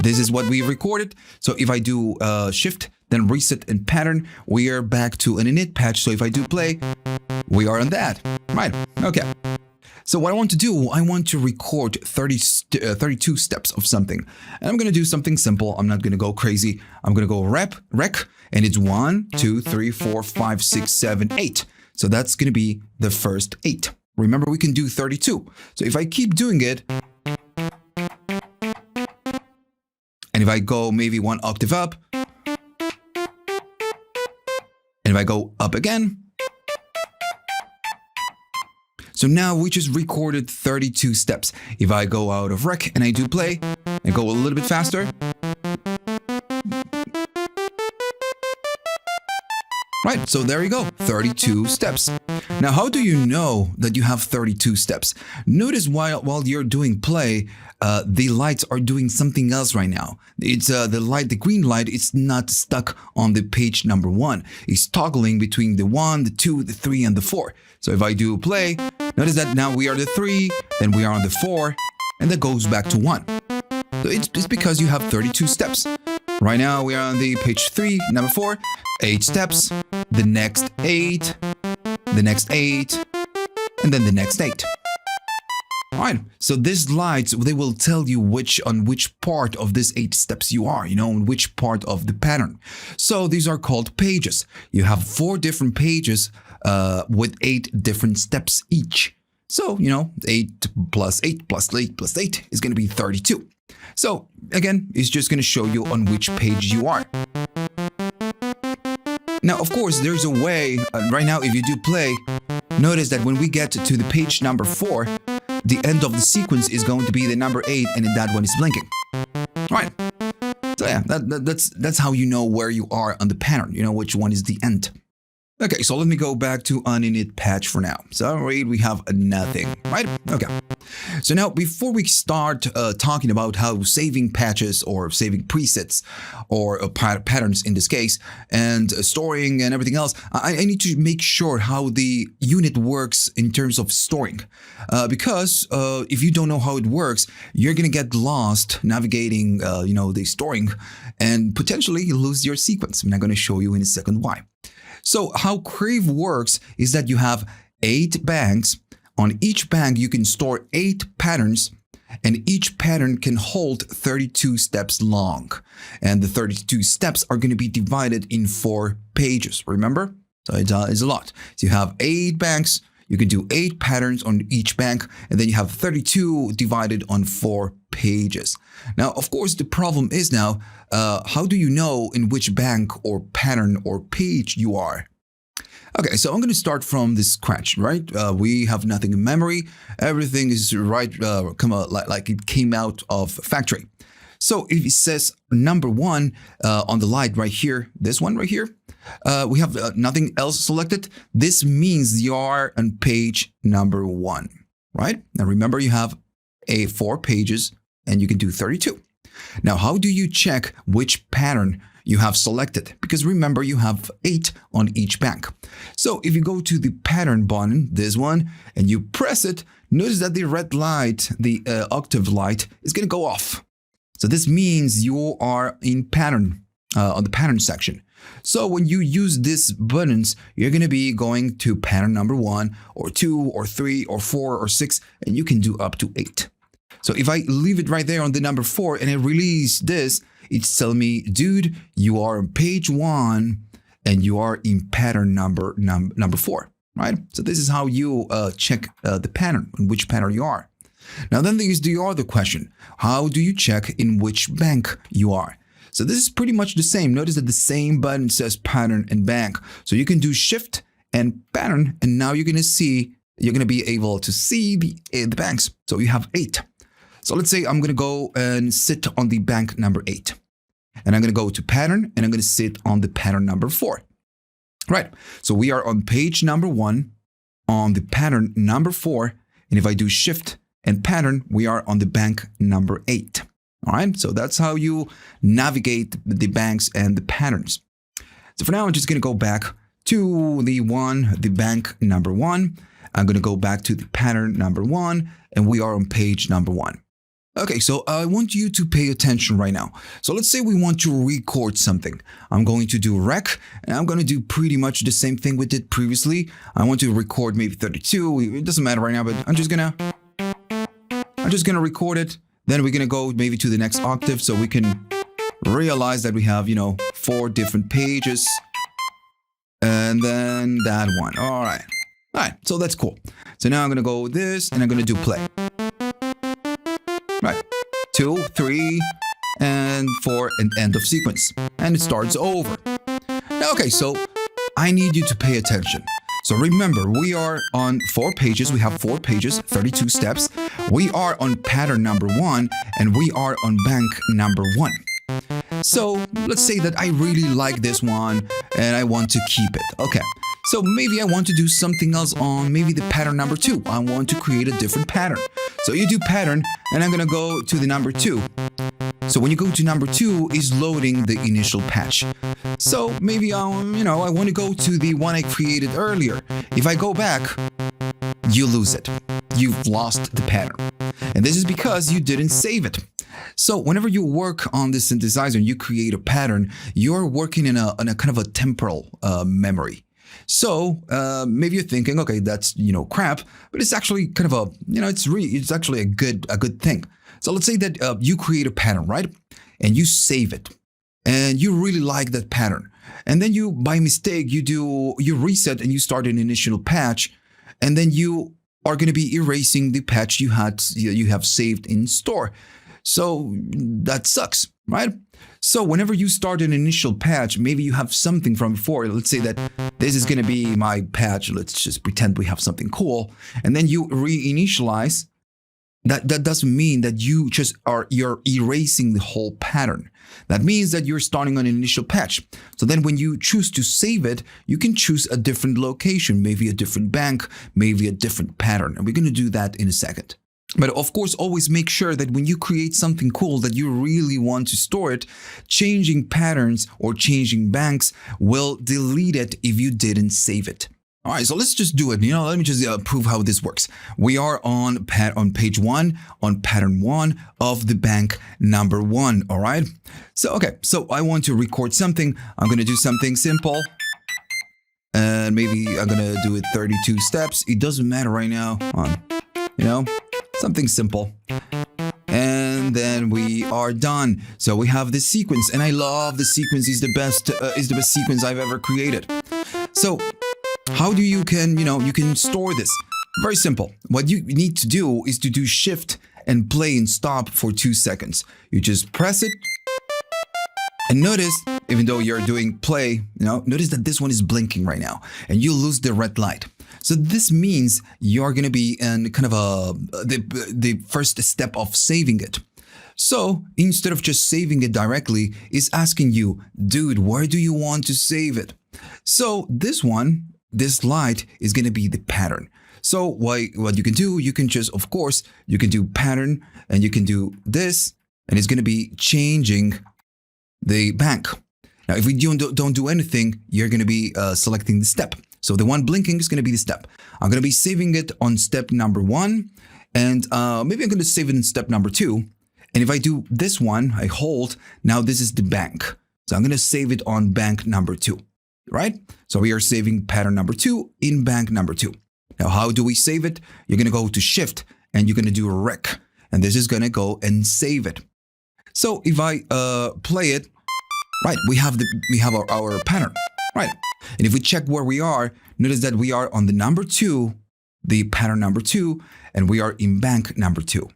this is what we recorded. So if I do shift, then reset and pattern, we are back to an init patch. So if I do play, we are on that, right? Okay. So what I want to do, I want to record 32 steps of something. And I'm going to do something simple. I'm not going to go crazy. I'm going to go rec, and it's 1, 2, 3, 4, 5, 6, 7, 8. So that's going to be the first 8. Remember, we can do 32. So if I keep doing it, and if I go maybe 1 octave up, and if I go up again, so now we just recorded 32 steps. If I go out of rec and I do play and go a little bit faster. Right, so there you go, 32 steps. Now, how do you know that you have 32 steps? Notice while you're doing play, the lights are doing something else right now. It's the green light, it's not stuck on the page number 1. It's toggling between the 1, the 2, the 3, and the 4. So if I do play, notice that now we are the 3, then we are on the 4, and that goes back to 1. So it's because you have 32 steps. Right now we are on the page 3, number 4, 8 steps, the next 8, the next 8, and then the next 8. Alright, so these lights, they will tell you on which part of these 8 steps you are, on which part of the pattern. So these are called pages. You have 4 different pages with 8 different steps each. So, 8 plus 8 plus 8 plus 8 is going to be 32. So again, it's just going to show you on which page you are. Now, of course, there's a way, right now, if you do play, notice that when we get to the page number 4, the end of the sequence is going to be the number 8, and that one is blinking. All right. So yeah, that's how you know where you are on the pattern, which one is the end. Okay, so let me go back to an init patch for now. So we have nothing, right? Okay. So now, before we start talking about how saving patches or saving presets or patterns in this case, and storing and everything else, I need to make sure how the unit works in terms of storing. Because if you don't know how it works, you're going to get lost navigating, the storing, and potentially lose your sequence. And I'm going to show you in a second why. So how CRAVE works is that you have 8 banks. On each bank, you can store 8 patterns, and each pattern can hold 32 steps long. And the 32 steps are going to be divided in 4 pages, remember? So it's a lot. So you have 8 banks, you can do 8 patterns on each bank, and then you have 32 divided on 4 pages. Now, of course, the problem is now, how do you know in which bank or pattern or page you are? Okay, so I'm going to start from the scratch, right? We have nothing in memory. Everything is right, like it came out of factory. So if it says number 1 on the light right here, this one right here, we have nothing else selected. This means you are on page number 1, right? Now remember, you have 4 pages and you can do 32. Now, how do you check which pattern you have selected? Because remember, you have 8 on each bank. So if you go to the pattern button, this one, and you press it, notice that the red light, the octave light, is going to go off. So this means you are in pattern, on the pattern section. So when you use these buttons, you're going to be going to pattern number 1 or 2 or 3 or 4 or 6, and you can do up to 8. So if I leave it right there on the number 4 and I release this, it's telling me, dude, you are on page 1 and you are in pattern number 4, right? So this is how you check the pattern, in which pattern you are. Now then there is the other question. How do you check in which bank you are? So this is pretty much the same. Notice that the same button says pattern and bank. So you can do shift and pattern, and now you're going to be able to see the banks. So you have 8. So let's say I'm going to go and sit on the bank number 8. And I'm going to go to pattern, and I'm going to sit on the pattern number 4. Right. So we are on page number 1 on the pattern number 4. And if I do shift and pattern, we are on the bank number 8. All right. So that's how you navigate the banks and the patterns. So for now, I'm just going to go back to the bank number 1. I'm going to go back to the pattern number 1, and we are on page number 1. Okay, so I want you to pay attention right now. So let's say we want to record something. I'm going to do rec, and I'm going to do pretty much the same thing we did previously. I want to record maybe 32. It doesn't matter right now, but I'm just gonna record it. Then we're gonna go maybe to the next octave, so we can realize that we have 4 different pages, and then that one. All right, so that's cool. So now I'm gonna go with this, and I'm gonna do play. Right, 2, 3, and 4, and end of sequence. And it starts over. Okay, so I need you to pay attention. So remember, we are on 4 pages. We have 4 pages, 32 steps. We are on pattern number 1, and we are on bank number 1. So let's say that I really like this one, and I want to keep it. Okay. So maybe I want to do something else on maybe the pattern number 2. I want to create a different pattern. So you do pattern, and I'm going to go to the number 2. So when you go to number 2, is loading the initial patch. So maybe I want to go to the one I created earlier. If I go back, you lose it. You've lost the pattern. And this is because you didn't save it. So whenever you work on this synthesizer and you create a pattern, you're working in a kind of a temporal memory. So maybe you're thinking, okay, that's crap, but it's actually kind of a it's actually a good thing. So let's say that you create a pattern, right? And you save it, and you really like that pattern, and then you by mistake you reset and you start an initial patch, and then you are going to be erasing the patch you have saved in store. So that sucks, right? So whenever you start an initial patch, maybe you have something from before. Let's say that this is going to be my patch. Let's just pretend we have something cool. And then you reinitialize. That doesn't mean that you're erasing the whole pattern. That means that you're starting on an initial patch. So then when you choose to save it, you can choose a different location, maybe a different bank, maybe a different pattern. And we're going to do that in a second. But of course, always make sure that when you create something cool that you really want to store it, changing patterns or changing banks will delete it if you didn't save it. All right, so let's just do it. Let me just prove how this works. We are on page 1, on pattern 1 of the bank number 1. All right. So I want to record something. I'm going to do something simple. And maybe I'm going to do it 32 steps. It doesn't matter right now. Something simple. And then we are done. So we have this sequence, and I love the sequence. Is the best sequence I've ever created. So how do you can store this? Very simple. What you need to do is to do shift and play and stop for 2 seconds. You just press it. And notice, even though you're doing play, notice that this one is blinking right now, and you lose the red light. So this means you're going to be in kind of the first step of saving it. So instead of just saving it directly, it's asking you, dude, where do you want to save it? So this light is going to be the pattern. So what you can do, you can just, of course, you can do pattern, and you can do this, and it's going to be changing the bank. Now, if we don't do anything, you're going to be selecting the step. So the one blinking is going to be the step. I'm going to be saving it on step number 1, and maybe I'm going to save it in step number 2. And if I do this one, I hold, now this is the bank. So I'm going to save it on bank number 2, right? So we are saving pattern number 2 in bank number 2. Now, how do we save it? You're going to go to Shift and you're going to do rec. And this is going to go and save it. So if I play it, right, we have our pattern, right? And if we check where we are, notice that we are on the number 2, the pattern number 2, and we are in bank number 2.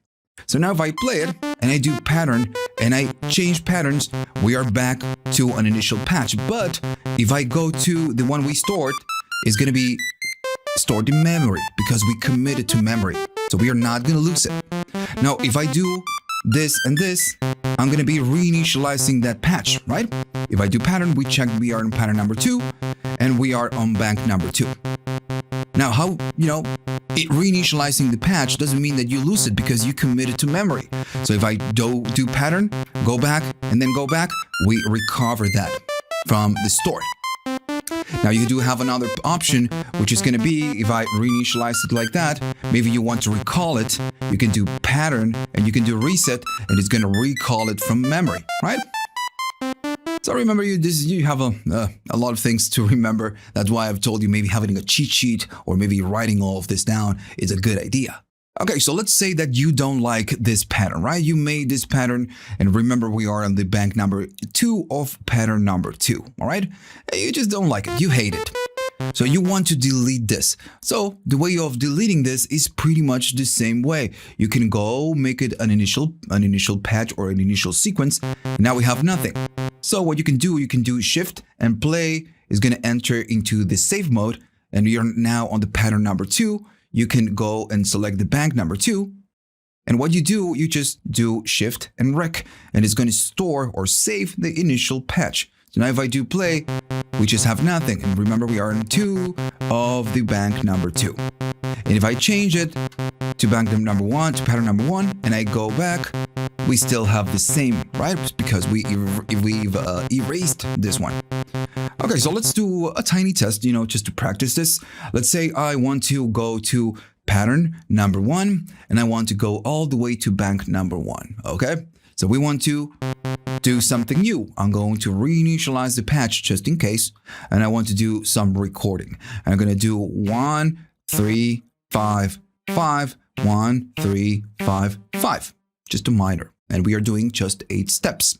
So now if I play it and I do pattern and I change patterns, we are back to an initial patch. But if I go to the one we stored, it's going to be stored in memory because we committed to memory. So we are not going to lose it. Now, if I do this and this, I'm going to be reinitializing that patch, right? If I do pattern, we check we are in pattern number 2 and we are on bank number 2. Now, how, reinitializing the patch doesn't mean that you lose it because you committed to memory. So if I do pattern, go back, and then go back, we recover that from the store. Now you do have another option, which is going to be, if I reinitialize it like that, maybe you want to recall it, you can do pattern, and you can do reset, and it's going to recall it from memory, right? So remember, you have a lot of things to remember. That's why I've told you maybe having a cheat sheet or maybe writing all of this down is a good idea. Okay, so let's say that you don't like this pattern, right? You made this pattern, and remember we are on the bank number 2 of pattern number 2, all right? You just don't like it, you hate it. So you want to delete this. So the way of deleting this is pretty much the same way. You can go make it an initial patch or an initial sequence. Now we have nothing. So what you can do Shift and play is going to enter into the save mode, and you're now on the pattern number 2. You can go and select the bank number 2. And what you do, you just do Shift and rec, and it's going to store or save the initial patch. So now if I do play, we just have nothing. And remember, we are in 2 of the bank number 2. And if I change it to bank number 1, to pattern number 1, and I go back, we still have the same, right? Because we've erased this one. Okay, so let's do a tiny test, just to practice this. Let's say I want to go to pattern number 1, and I want to go all the way to bank number 1, okay? So we want to do something new. I'm going to reinitialize the patch just in case, and I want to do some recording. And I'm going to do 1, 3, 5, 5, 1, 3, 5, 5. Just a minor. And we are doing just 8 steps.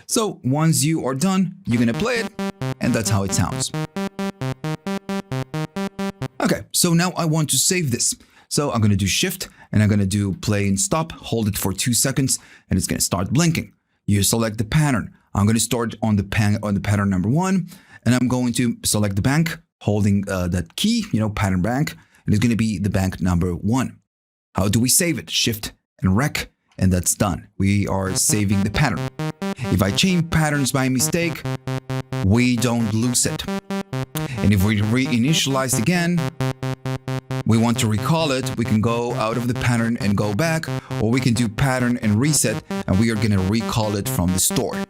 So once you are done, you're going to play it, and that's how it sounds. Okay, so now I want to save this. So I'm going to do Shift, and I'm going to do play and stop, hold it for 2 seconds, and it's going to start blinking. You select the pattern. I'm going to start on the pattern number 1, and I'm going to select the bank, holding that key, pattern bank, and it's going to be the bank number 1. How do we save it? Shift and rec, and that's done. We are saving the pattern. If I change patterns by mistake, we don't lose it. And if we reinitialize again, we want to recall it, we can go out of the pattern and go back, or we can do pattern and reset, and we are going to recall it from the store.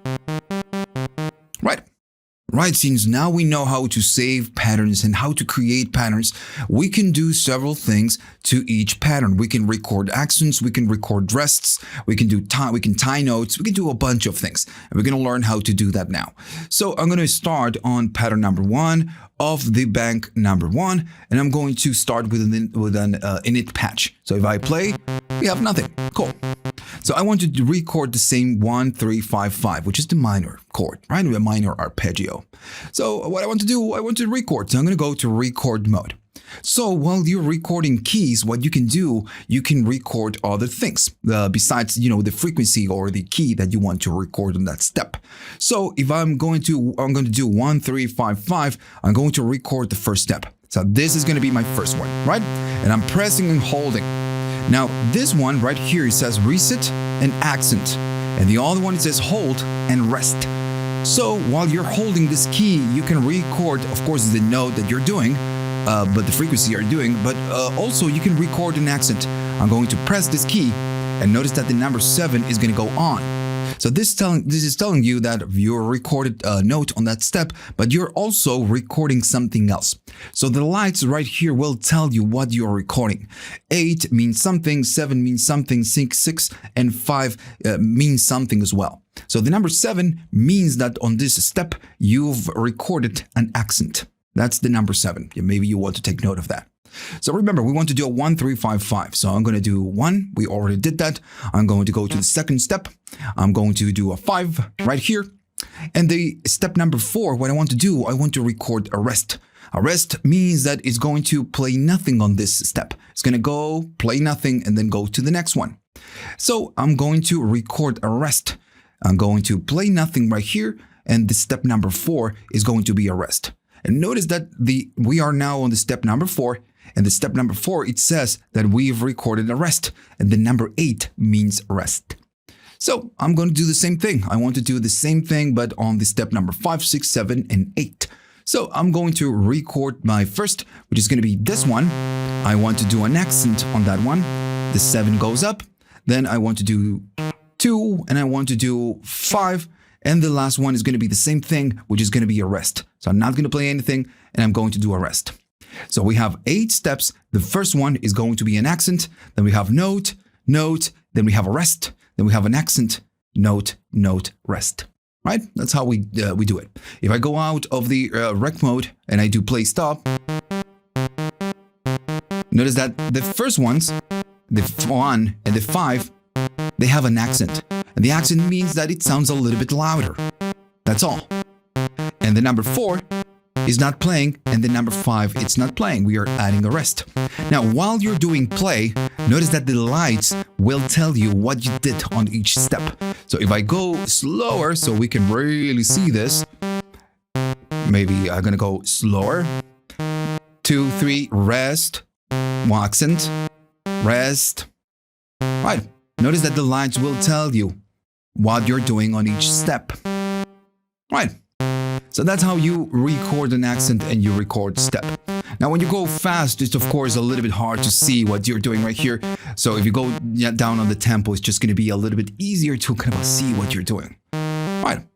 Right, since now we know how to save patterns and how to create patterns, we can do several things to each pattern. We can record accents, we can record rests, we can tie notes, we can do a bunch of things. And we're going to learn how to do that now. So I'm going to start on pattern number 1 of the bank number 1, and I'm going to start with an init patch. So if I play, we have nothing. Cool. So I want to record the same 1, 3, 5, 5, which is the minor chord, right? A minor arpeggio. So what I want to do, I want to record. So I'm going to go to record mode. So while you're recording keys, what you can do, you can record other things besides, the frequency or the key that you want to record on that step. So if I'm going to do 1, 3, 5, 5, I'm going to record the first step. So this is going to be my first one, right? And I'm pressing and holding. Now, this one right here, it says reset and accent. And the other one, it says hold and rest. So while you're holding this key, you can record, of course, the note that you're doing, but the frequency you're doing, but also you can record an accent. I'm going to press this key, and notice that the number 7 is going to go on. So this is telling you that you're recorded a note on that step, but you're also recording something else. So the lights right here will tell you what you're recording. 8 means something, 7 means something, 6, and 5 means something as well. So the number 7 means that on this step, you've recorded an accent. That's the number 7. Maybe you want to take note of that. So remember, we want to do a 1, 3, 5, 5. So I'm going to do 1. We already did that. I'm going to go to the second step. I'm going to do a 5 right here. And the step number 4, what I want to do, I want to record a rest. A rest means that it's going to play nothing on this step. It's going to go play nothing and then go to the next one. So I'm going to record a rest. I'm going to play nothing right here. And the step number 4 is going to be a rest. And notice that we are now on the step number 4. And the step number 4, it says that we've recorded a rest. And the number 8 means rest. So I'm going to do the same thing. I want to do the same thing, but on the step number 5, 6, 7, and 8. So I'm going to record my first, which is going to be this one. I want to do an accent on that one. The 7 goes up. Then I want to do 2, and I want to do 5. And the last one is going to be the same thing, which is going to be a rest. So I'm not going to play anything, and I'm going to do a rest. So we have 8 steps. The first one is going to be an accent. Then we have note, note. Then we have a rest. Then we have an accent, note, note, rest. Right? That's how we do it. If I go out of the rec mode and I do play stop, notice that the first ones, the 1 and the 5, they have an accent. And the accent means that it sounds a little bit louder. That's all. And the number 4 is not playing, and the number 5, it's not playing. We are adding a rest. Now, while you're doing play, notice that the lights will tell you what you did on each step. So if I go slower, so we can really see this, maybe I'm gonna go slower. 2, 3, rest, 1 accent, rest. Right. Notice that the lights will tell you what you're doing on each step. Right. So that's how you record an accent and you record step. Now, when you go fast, it's of course a little bit hard to see what you're doing right here. So if you go down on the tempo, it's just going to be a little bit easier to kind of see what you're doing. Right.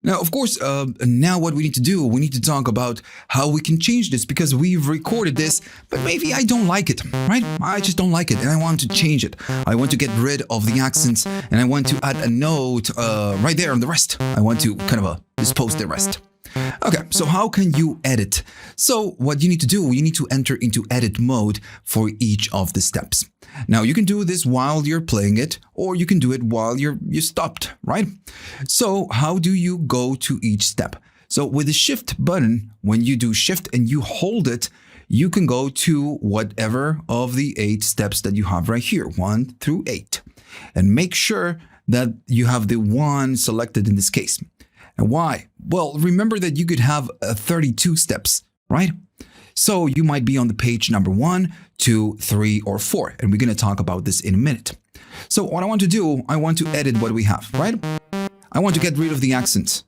Now, of course, now what we need to do, we need to talk about how we can change this, because we've recorded this, but maybe I don't like it, right? I just don't like it and I want to change it. I want to get rid of the accents and I want to add a note right there on the rest. I want to kind of dispose the rest. Okay, so how can you edit? So what you need to do, you need to enter into edit mode for each of the steps. Now you can do this while you're playing it, or you can do it while you stopped, right? So how do you go to each step? So with the shift button, when you do shift and you hold it, you can go to whatever of the 8 steps that you have right here, 1 through 8. And make sure that you have the one selected in this case. And why? Well, remember that you could have 32 steps, right? So you might be on the page number 1, 2, 3, or 4. And we're going to talk about this in a minute. So what I want to do, I want to edit what we have, right? I want to get rid of the accents.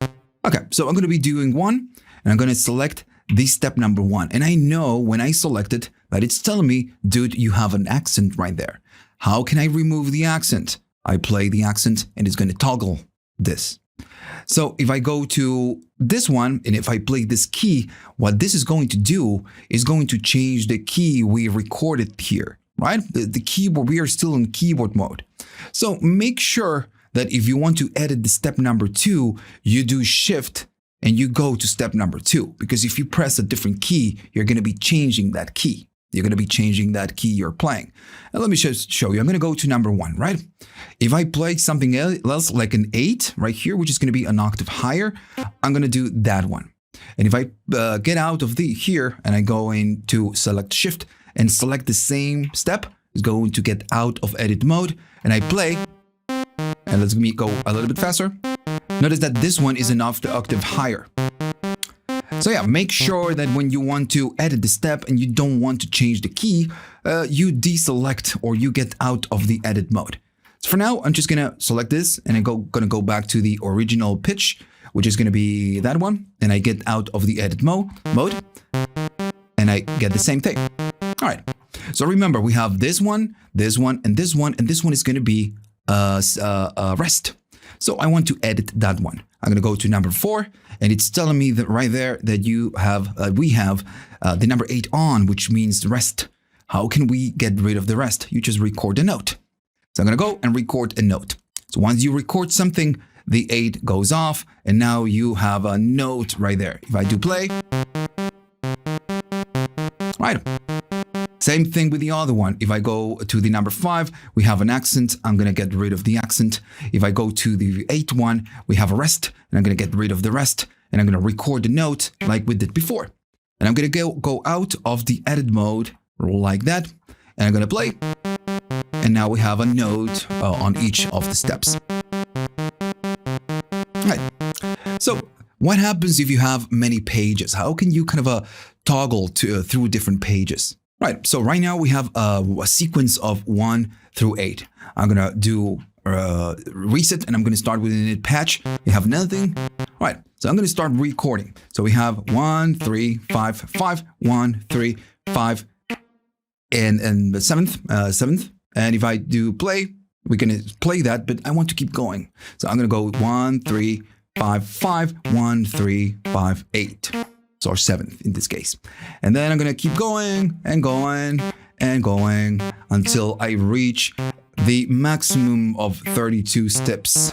Okay, so I'm going to be doing 1, and I'm going to select the step number 1. And I know when I select it that it's telling me, dude, you have an accent right there. How can I remove the accent? I play the accent and it's going to toggle this. So if I go to this one, and if I play this key, what this is going to do is going to change the key we recorded here, right? The keyboard, we are still in keyboard mode. So make sure that if you want to edit the step number 2, you do shift and you go to step number 2. Because if you press a different key, you're going to be changing that key. You're going to be changing that key you're playing. And let me just show you. I'm going to go to number 1, right? If I play something else like an 8 right here, which is going to be an octave higher, I'm going to do that one. And if I get out of here and I go into select shift and select the same step, it's going to get out of edit mode and I play. And let's go a little bit faster. Notice that this one is an octave higher. So yeah, make sure that when you want to edit the step and you don't want to change the key, you deselect or you get out of the edit mode. So for now, I'm just going to select this and I'm going to go back to the original pitch, which is going to be that one. And I get out of the edit mode and I get the same thing. All right. So remember, we have this one, this one, and this one, and this one is going to be rest. So I want to edit that one. I'm going to go to number 4, and it's telling me that right there that we have the number 8 on, which means rest. How can we get rid of the rest? You just record a note. So I'm going to go and record a note. So once you record something, the 8 goes off, and now you have a note right there. If I do play, right. Same thing with the other one. If I go to the number 5, we have an accent. I'm going to get rid of the accent. If I go to the 8th one, we have a rest, and I'm going to get rid of the rest, and I'm going to record the note like we did before. And I'm going to go out of the edit mode like that, and I'm going to play. And now we have a note on each of the steps. Right. So what happens if you have many pages? How can you kind of toggle through different pages? Right, so right now we have a sequence of 1 through 8. I'm going to do reset, and I'm going to start with an init patch. We have nothing. Right, so I'm going to start recording. So we have 1, 3, 5, 5, 1, 3, 5, and the 7th. And if I do play, we're going to play that, but I want to keep going. So I'm going to go 1, 3, 5, 5, 1, 3, 5, 8. Or 7th in this case. And then I'm going to keep going and going and going until I reach the maximum of 32 steps.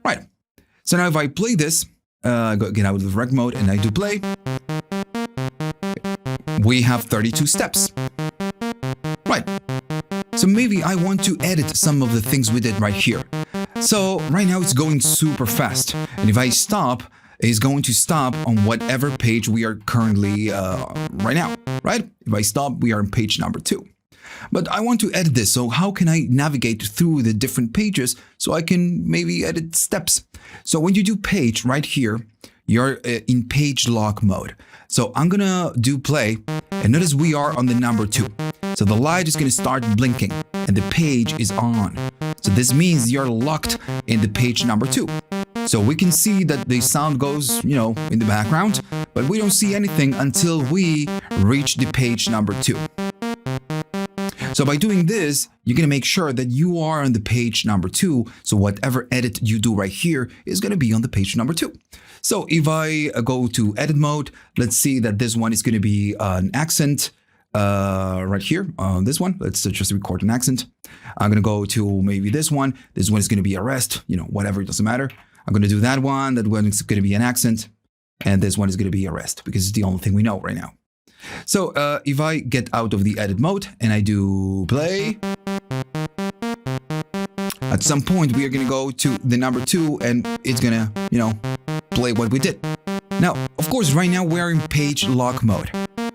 Right. So now if I play this, get out of the rec mode and I do play, we have 32 steps. Right. So maybe I want to edit some of the things we did right here. So right now it's going super fast. And if I stop, is going to stop on whatever page we are currently right now, right? If I stop, we are on page number 2. But I want to edit this, so how can I navigate through the different pages so I can maybe edit steps? So when you do page right here, you're in page lock mode. So I'm gonna do play, and notice we are on the number 2. So the light is gonna start blinking, and the page is on. So this means you're locked in the page number 2. So we can see that the sound goes, in the background, but we don't see anything until we reach the page number 2. So by doing this, you're going to make sure that you are on the page number 2. So whatever edit you do right here is going to be on the page number 2. So if I go to edit mode, let's see that this one is going to be an accent right here on this one. Let's just record an accent. I'm going to go to maybe this one. This one is going to be a rest, whatever, it doesn't matter. I'm going to do that one. That one is going to be an accent. And this one is going to be a rest because it's the only thing we know right now. So if I get out of the edit mode and I do play, at some point we are going to go to the number 2 and it's going to, play what we did. Now, of course, right now we're in page lock mode.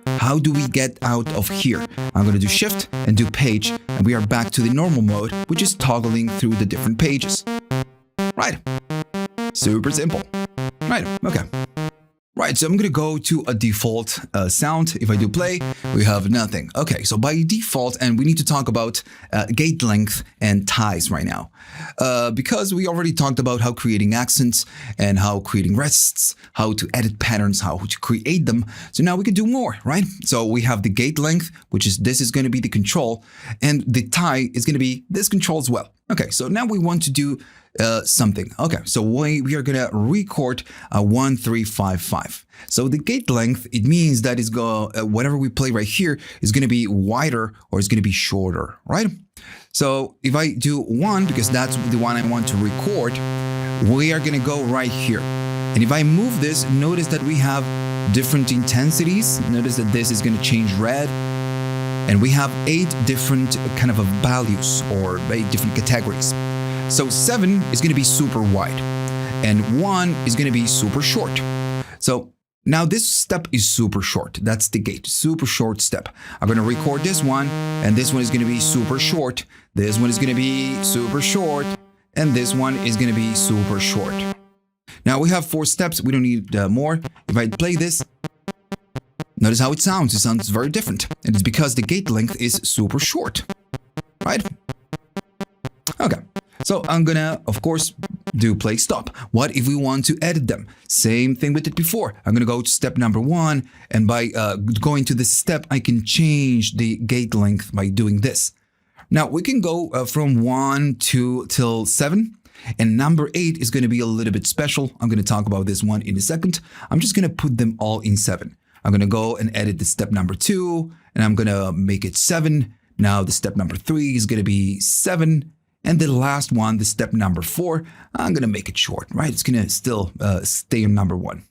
How do we get out of here? I'm going to do shift and do page, and we are back to the normal mode, which is toggling through the different pages. Right. Super simple. Right, okay. Right, so I'm going to go to a default sound. If I do play, we have nothing. Okay, so by default, and we need to talk about gate length and ties right now. Because we already talked about how creating accents and how creating rests, how to edit patterns, how to create them. So now we can do more, right? So we have the gate length, which is this is going to be the control, and the tie is going to be this control as well. Okay, so now we want to do something. Okay, so we are gonna record a 1, 3, 5, 5. So the gate length, it means that it's whatever we play right here is gonna be wider or it's gonna be shorter, right? So if I do 1, because that's the one I want to record, we are gonna go right here. And if I move this, notice that we have different intensities. Notice that this is gonna change red. And we have 8 different kind of values or 8 different categories. So 7 is going to be super wide and 1 is going to be super short. So now this step is super short. That's the gate, super short step. I'm going to record this one, and this one is going to be super short. This one is going to be super short, and this one is going to be super short. Now we have 4 steps. We don't need more. If I play this, notice how it sounds. It sounds very different. And it's because the gate length is super short, right? Okay. So I'm gonna, of course, do play stop. What if we want to edit them? Same thing we did before. I'm gonna go to step number 1, and by going to this step, I can change the gate length by doing this. Now we can go from 1 till 7, and number 8 is gonna be a little bit special. I'm gonna talk about this one in a second. I'm just gonna put them all in 7. I'm gonna go and edit the step number 2, and I'm gonna make it 7. Now the step number 3 is gonna be 7. And the last one, the step number 4, I'm going to make it short, right? It's going to still stay on number 1.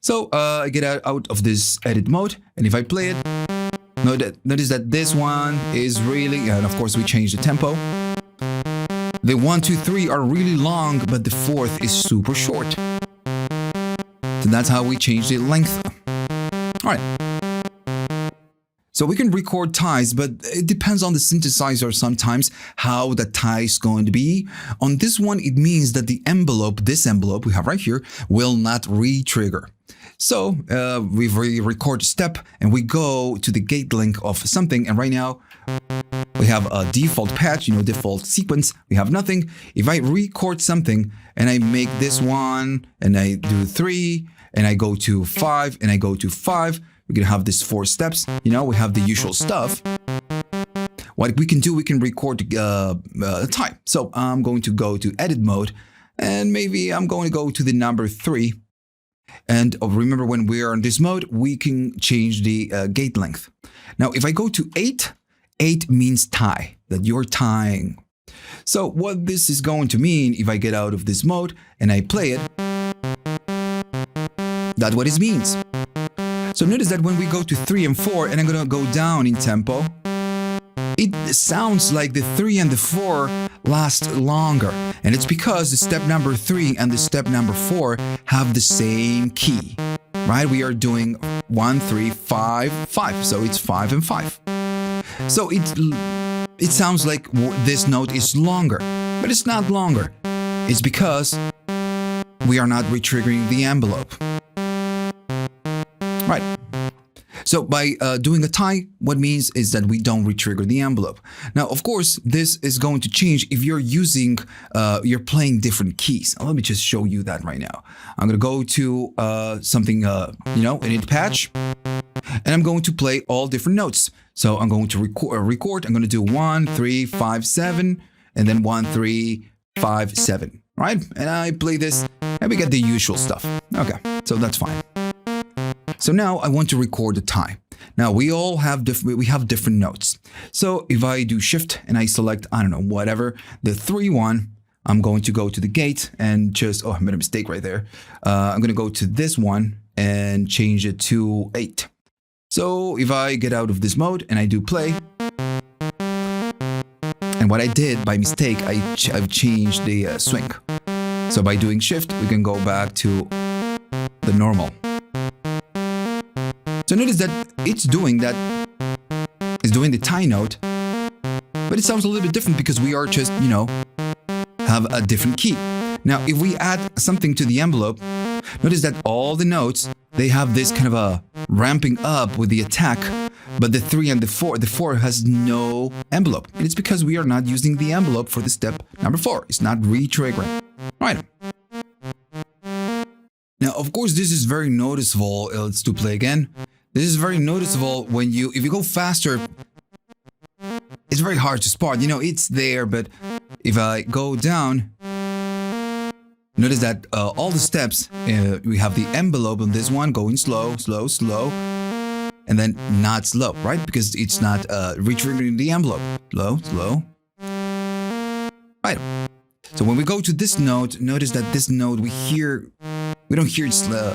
So I get out of this edit mode, and if I play it, notice that this one is really, and of course we change the tempo. The 1, 2, 3 are really long, but the 4th is super short. So that's how we change the length. All right. So we can record ties, but it depends on the synthesizer sometimes how the tie is going to be. On this one, it means that the envelope, this envelope we have right here, will not re-trigger. So we record a step and we go to the gate length of something. And right now we have a default patch, default sequence. We have nothing. If I record something and I make this one and I do 3 and I go to 5 and I go to 5, we're going to have these 4 steps. We have the usual stuff. What we can do, we can record the time. So I'm going to go to edit mode and maybe I'm going to go to the number 3. And remember, when we are in this mode, we can change the gate length. Now, if I go to 8, 8 means tie, that you're tying. So what this is going to mean, if I get out of this mode and I play it, that's what it means. So notice that when we go to 3 and 4, and I'm going to go down in tempo, it sounds like the 3 and the 4 last longer. And it's because the step number 3 and the step number 4 have the same key, right? We are doing 1, 3, 5, 5. So it's 5 and 5. So it sounds like this note is longer, but it's not longer. It's because we are not retriggering the envelope. Right. So by doing a tie, what means is that we don't retrigger the envelope. Now, of course, this is going to change if you're you're playing different keys. Let me just show you that right now. I'm going to go to something, edit patch, and I'm going to play all different notes. So I'm going to record. I'm going to do 1, 3, 5, 7, and then 1, 3, 5, 7, right? And I play this, and we get the usual stuff. Okay, so that's fine. So now I want to record a tie. Now we all have different notes. So if I do shift and I select, I don't know, whatever, the 3 one, I'm going to go to the gate and just, I made a mistake right there. I'm going to go to this one and change it to 8. So if I get out of this mode and I do play, and what I did by mistake, I've changed the swing. So by doing shift, we can go back to the normal. So notice that it's doing the tie note, but it sounds a little bit different because we are just, have a different key. Now, if we add something to the envelope, notice that all the notes, they have this kind of a ramping up with the attack, but the 3 and the 4 has no envelope. And it's because we are not using the envelope for the step number 4. It's not re-triggering. Right. Now, of course, this is very noticeable. Let's do play again. This is very noticeable when if you go faster, it's very hard to spot. It's there, but if I go down, notice that all the steps, we have the envelope on this one going slow, slow, slow, and then not slow, right? Because it's not re-triggering the envelope. Slow, slow. Right. So when we go to this note, notice that this note we don't hear it slow.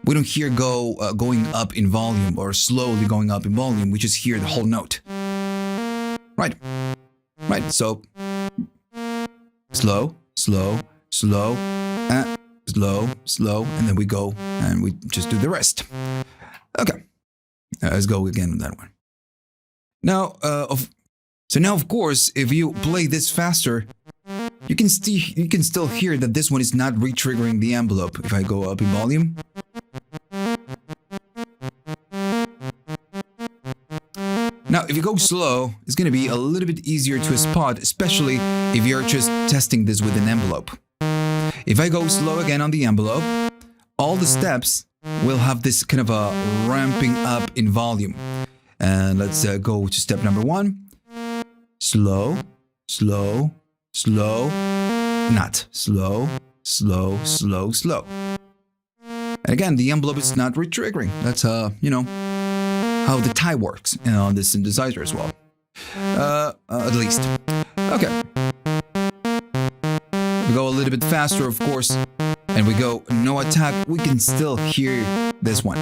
We don't hear going up in volume or slowly going up in volume. We just hear the whole note. Right. Right. So slow, slow, slow, slow, slow, and then we go and we just do the rest. Okay. Let's go again with that one. Now, now of course, if you play this faster, you can still hear that this one is not re-triggering the envelope. If I go up in volume. Now, if you go slow, it's going to be a little bit easier to spot, especially if you're just testing this with an envelope. If I go slow again on the envelope, all the steps will have this kind of a ramping up in volume. And let's go to step number 1. Slow, slow, slow, not slow, slow, slow, slow. And again, the envelope is not re-triggering. That's, how the tie works on this synthesizer as well. At least. Okay. little bit faster, of course, and we go no attack, we can still hear this one.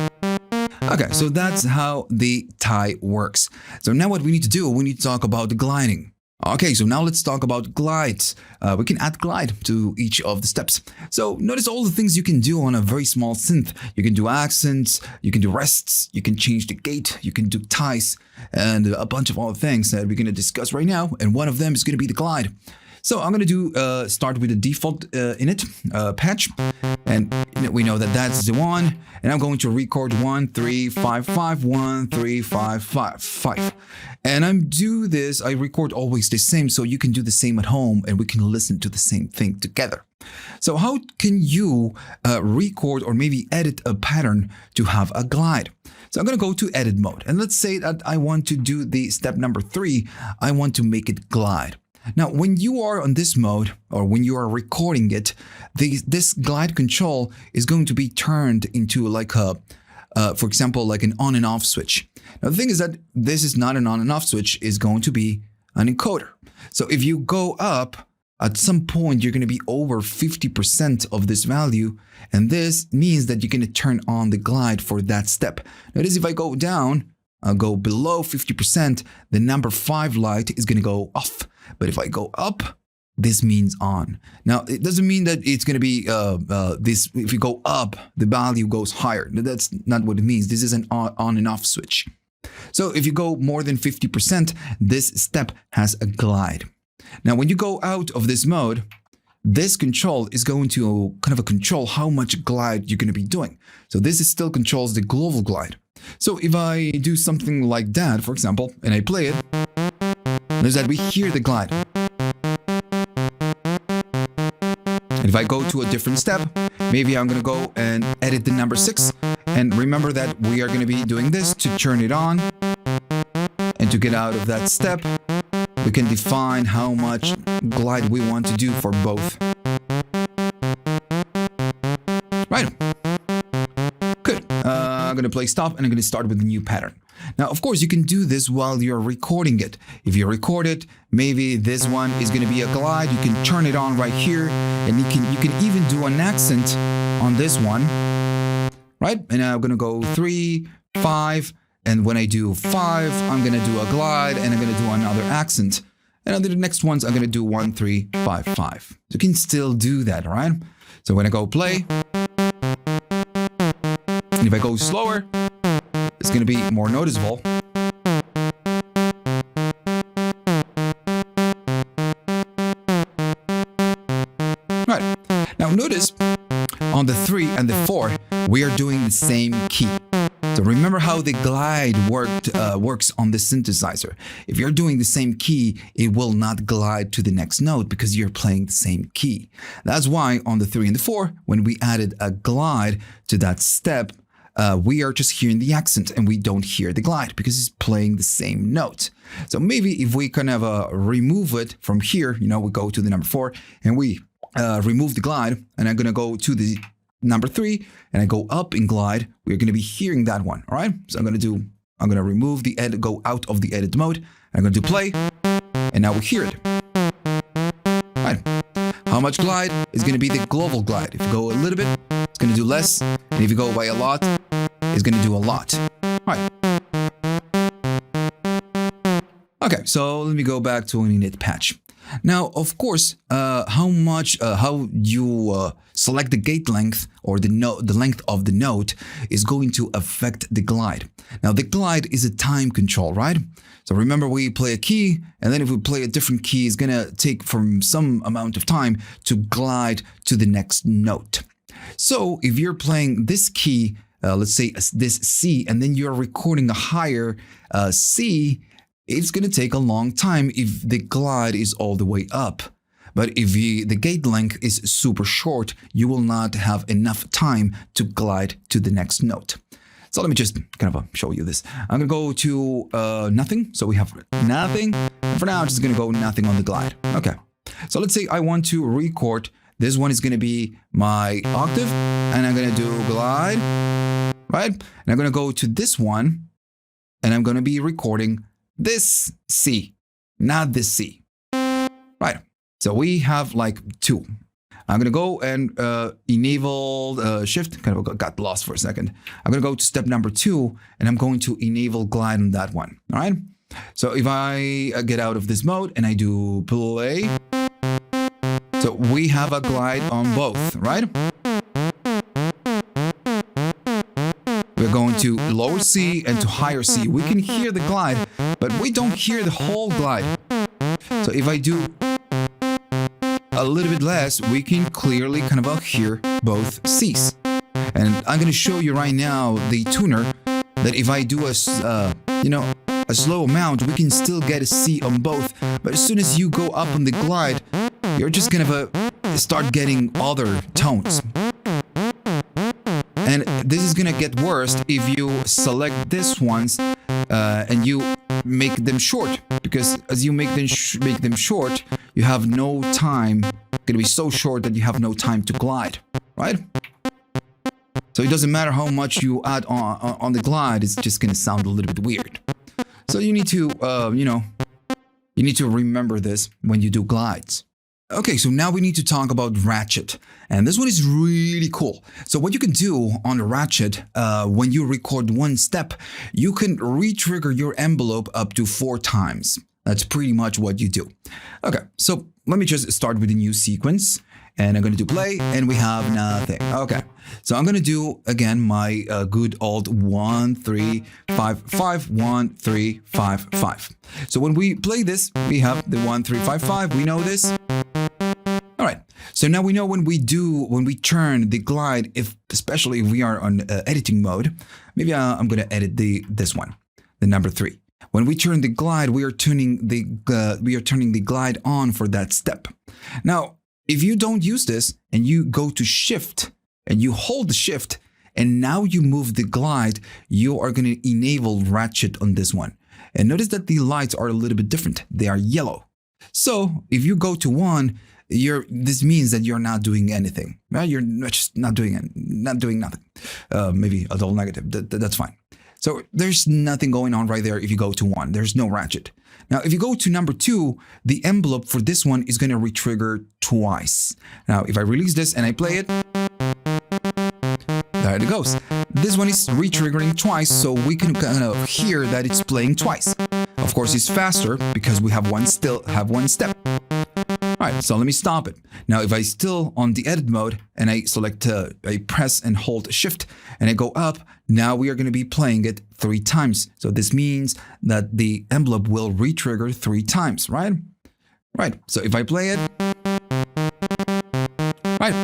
Okay, so that's how the tie works. So now what we need to do, we need to talk about the gliding. Okay, so now let's talk about glides. We can add glide to each of the steps. So notice all the things you can do on a very small synth. You can do accents, you can do rests, you can change the gate, you can do ties, and a bunch of other things that we're going to discuss right now. And one of them is going to be the glide. So I'm going to start with the default init patch, and we know that that's the one, and I'm going to record 1 3 5 5 1 3 5 5 5, and I record always the same, so you can do the same at home, and we can listen to the same thing together. So how can you record or maybe edit a pattern to have a glide? So I'm going to go to edit mode, and let's say that I want to do the step number 3. I want to make it glide. Now, when you are on this mode, or when you are recording it, this glide control is going to be turned into like a, for example, like an on and off switch. Now, the thing is that this is not an on and off switch, it's going to be an encoder. So if you go up, at some point, you're going to be over 50% of this value, and this means that you're going to turn on the glide for that step. Notice if I go down, I'll go below 50%, the number 5 light is going to go off. But if I go up, this means on. Now, it doesn't mean that it's going to be this. If you go up, the value goes higher. That's not what it means. This is an on and off switch. So if you go more than 50%, this step has a glide. Now, when you go out of this mode, this control is going to kind of control how much glide you're going to be doing. So this is still controls the global glide. So if I do something like that, for example, and I play it, notice that we hear the glide. And if I go to a different step, maybe I'm going to go and edit the number 6. And remember that we are going to be doing this to turn it on. And to get out of that step, we can define how much glide we want to do for both. Right. Good. I'm going to play stop, and I'm going to start with a new pattern. Now, of course, you can do this while you're recording it. If you record it, maybe this one is going to be a glide. You can turn it on right here, and you can even do an accent on this one, right? And I'm going to go 3, 5, and when I do 5, I'm going to do a glide, and I'm going to do another accent. And on the next ones, I'm going to do 1, 3, 5, 5. You can still do that, right? So when I go play, and if I go slower, it's going to be more noticeable. Right. Now notice on the 3 and the 4, we are doing the same key. So remember how the glide works on the synthesizer. If you're doing the same key, it will not glide to the next note because you're playing the same key. That's why on the 3 and the 4, when we added a glide to that step, we are just hearing the accent and we don't hear the glide because it's playing the same note. So maybe if we kind of remove it from here, we go to the number 4 and we remove the glide, and I'm going to go to the number 3 and I go up in glide, we're going to be hearing that one. All right. So I'm going to remove the edit, go out of the edit mode. And I'm going to do play, and now we hear it. All right. How much glide is going to be the global glide? If you go a little bit, it's going to do less. And if you go by a lot, it's going to do a lot. All right. Okay, so let me go back to an init patch. Now, of course, how you select the gate length or the length of the note is going to affect the glide. Now, the glide is a time control, right? So remember, we play a key, and then if we play a different key, it's going to take from some amount of time to glide to the next note. So if you're playing this key, let's say this C, and then you're recording a higher C, it's going to take a long time if the glide is all the way up. But if the gate length is super short, you will not have enough time to glide to the next note. So let me just kind of show you this. I'm going to go to nothing. So we have nothing. For now, I'm just going to go nothing on the glide. Okay. So let's say I want to record. This one is going to be my octave, and I'm going to do glide, right? And I'm going to go to this one, and I'm going to be recording this C, not this C, right? So we have like 2. I'm going to go and enable shift. Kind of got lost for a second. I'm going to go to step number 2, and I'm going to enable glide on that one. All right. So if I get out of this mode and I do play, so we have a glide on both, right? We're going to lower C and to higher C. We can hear the glide, but we don't hear the whole glide. So if I do a little bit less, we can clearly kind of hear both C's. And I'm going to show you right now the tuner that if I do a slow amount, we can still get a C on both. But as soon as you go up on the glide, you're just going to start getting other tones. And this is going to get worse if you select these ones and you make them short. Because as you make them short, you have no time. It's going to be so short that you have no time to glide, right? So it doesn't matter how much you add on the glide, it's just going to sound a little bit weird. So you need to, you need to remember this when you do glides. Okay, so now we need to talk about Ratchet. And this one is really cool. So what you can do on the Ratchet, when you record one step, you can re-trigger your envelope up to 4 times. That's pretty much what you do. Okay, so let me just start with a new sequence. And I'm going to do play, and we have nothing. Okay, so I'm going to do, again, my good old 1, 3, 5, 5, 1, 3, 5, 5. So when we play this, we have the 1, 3, 5, 5. We know this. All right, so now we know when we turn the glide, especially if we are on editing mode. Maybe I'm going to edit this one, the number 3. When we turn the glide, we are turning the glide on for that step. Now, if you don't use this and you go to shift and you hold the shift and now you move the glide, you are going to enable Ratchet on this one. And notice that the lights are a little bit different. They are yellow. So if you go to 1, this means that you're not doing anything, right? You're just not doing nothing. Maybe a double negative. That's fine. So there's nothing going on right there if you go to 1. There's no Ratchet. Now, if you go to number 2, the envelope for this one is going to re-trigger twice. Now, if I release this and I play it, there it goes. This one is re-triggering twice, so we can kind of hear that it's playing twice. Of course, it's faster because we have one step. All right, so let me stop it. Now, if I still on the edit mode and I select, I press and hold shift and I go up, now we are going to be playing it 3 times. So this means that the envelope will re-trigger 3 times, right? Right, so if I play it, right.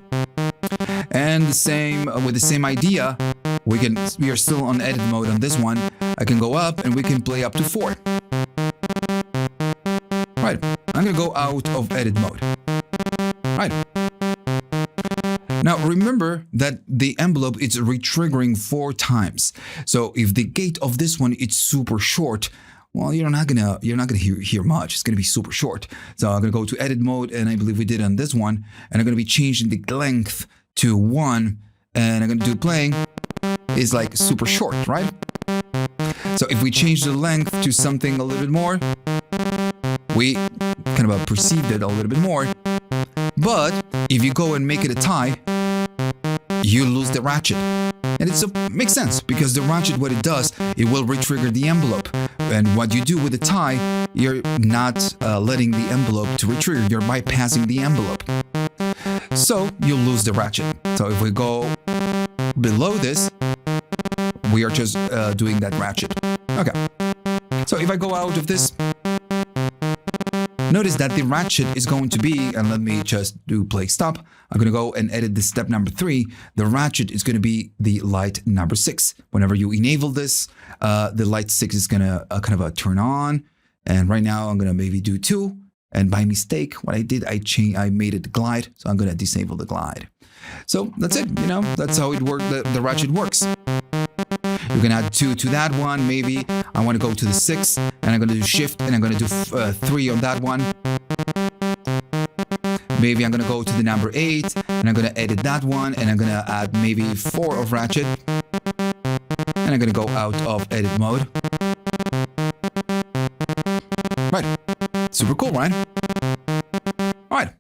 And the same, with the same idea, we are still on edit mode on this one. I can go up and we can play up to 4. Right, I'm going to go out of edit mode. Right. Now remember that the envelope is re-triggering 4 times. So if the gate of this one is super short, well, you're not gonna hear much. It's gonna be super short. So I'm gonna go to edit mode, and I believe we did on this one, and I'm gonna be changing the length to 1, and I'm gonna do playing is like super short, right? So if we change the length to something a little bit more, we kind of perceived it a little bit more. But if you go and make it a tie, you lose the Ratchet. And it makes sense, because the Ratchet, what it does, it will re-trigger the envelope. And what you do with the tie, you're not letting the envelope to re-trigger, you're bypassing the envelope. So you lose the Ratchet. So if we go below this, we are just doing that Ratchet. Okay. So if I go out of this, notice that the Ratchet is going to be, and let me just do play stop. I'm going to go and edit this step number 3. The Ratchet is going to be the light number 6. Whenever you enable this, the light 6 is going to kind of turn on. And right now I'm going to maybe do 2. And by mistake, what I did, I made it glide. So I'm going to disable the glide. So that's it. You know, that's how it works. The Ratchet works. You can add 2 to that one, maybe. I want to go to the 6, and I'm going to do shift, and I'm going to do 3 on that one. Maybe I'm going to go to the number 8, and I'm going to edit that one, and I'm going to add maybe 4 of Ratchet. And I'm going to go out of edit mode. Right. Super cool, right? All right.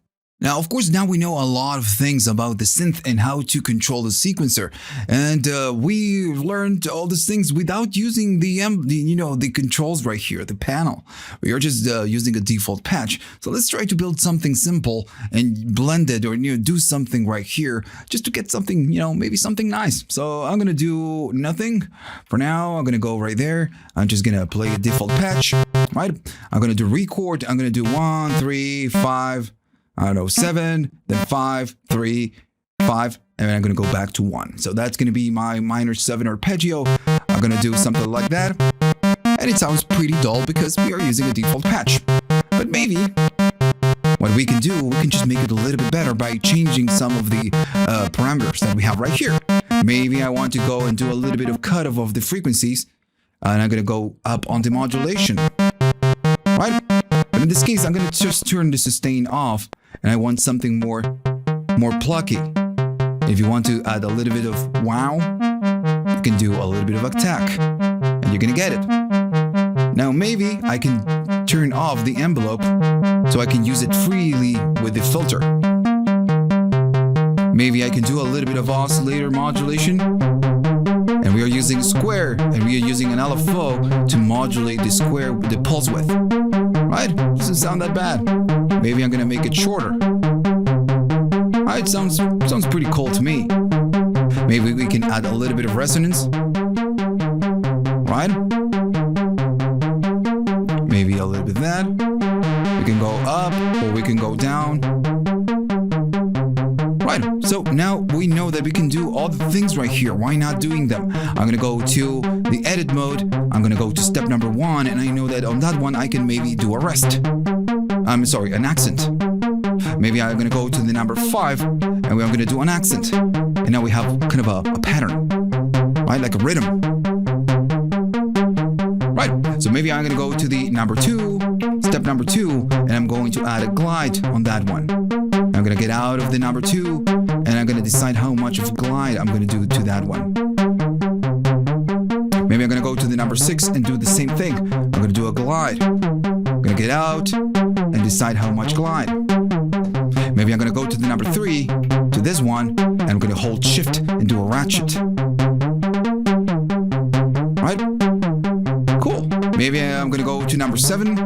Now, of course, now we know a lot of things about the synth and how to control the sequencer. And we learned all these things without using the controls right here, the panel. We are just using a default patch. So let's try to build something simple and blend it, or do something right here just to get something, maybe something nice. So I'm gonna do nothing for now. I'm gonna go right there. I'm just gonna play a default patch, right? I'm gonna do record. I'm gonna do 1, 3, 5. I don't know, 7, then 5, 3, 5, and then I'm going to go back to 1. So that's going to be my minor 7 arpeggio. I'm going to do something like that. And it sounds pretty dull because we are using a default patch. But maybe what we can do, we can just make it a little bit better by changing some of the parameters that we have right here. Maybe I want to go and do a little bit of cutoff of the frequencies. And I'm going to go up on the modulation. Right? But in this case, I'm going to just turn the sustain off. And I want something more plucky. If you want to add a little bit of wow, you can do a little bit of attack, and you're gonna get it. Now maybe I can turn off the envelope so I can use it freely with the filter. Maybe I can do a little bit of oscillator modulation. And we are using square, and we are using an LFO to modulate the square with the pulse width. Right? Doesn't sound that bad. Maybe I'm gonna make it shorter. It sounds pretty cool to me. Maybe we can add a little bit of resonance. Right? Maybe a little bit of that. We can go up or we can go down. Right, so now we know that we can do all the things right here. Why not doing them? I'm gonna go to the edit mode. I'm gonna go to step number 1, and I know that on that one I can maybe do a rest. I'm sorry, an accent. Maybe I'm gonna go to the number 5, and we're gonna do an accent. And now we have kind of a pattern, right? Like a rhythm. Right, so maybe I'm gonna go to the number 2, step number 2, and I'm going to add a glide on that one. I'm gonna get out of the number 2, and I'm gonna decide how much of glide I'm gonna do to that one. Maybe I'm gonna go to the number 6 and do the same thing. I'm gonna do a glide. I'm gonna get out and decide how much glide. Maybe I'm gonna go to the number 3, to this one, and I'm gonna hold shift and do a ratchet. Right? Cool. Maybe I'm gonna go to number 7.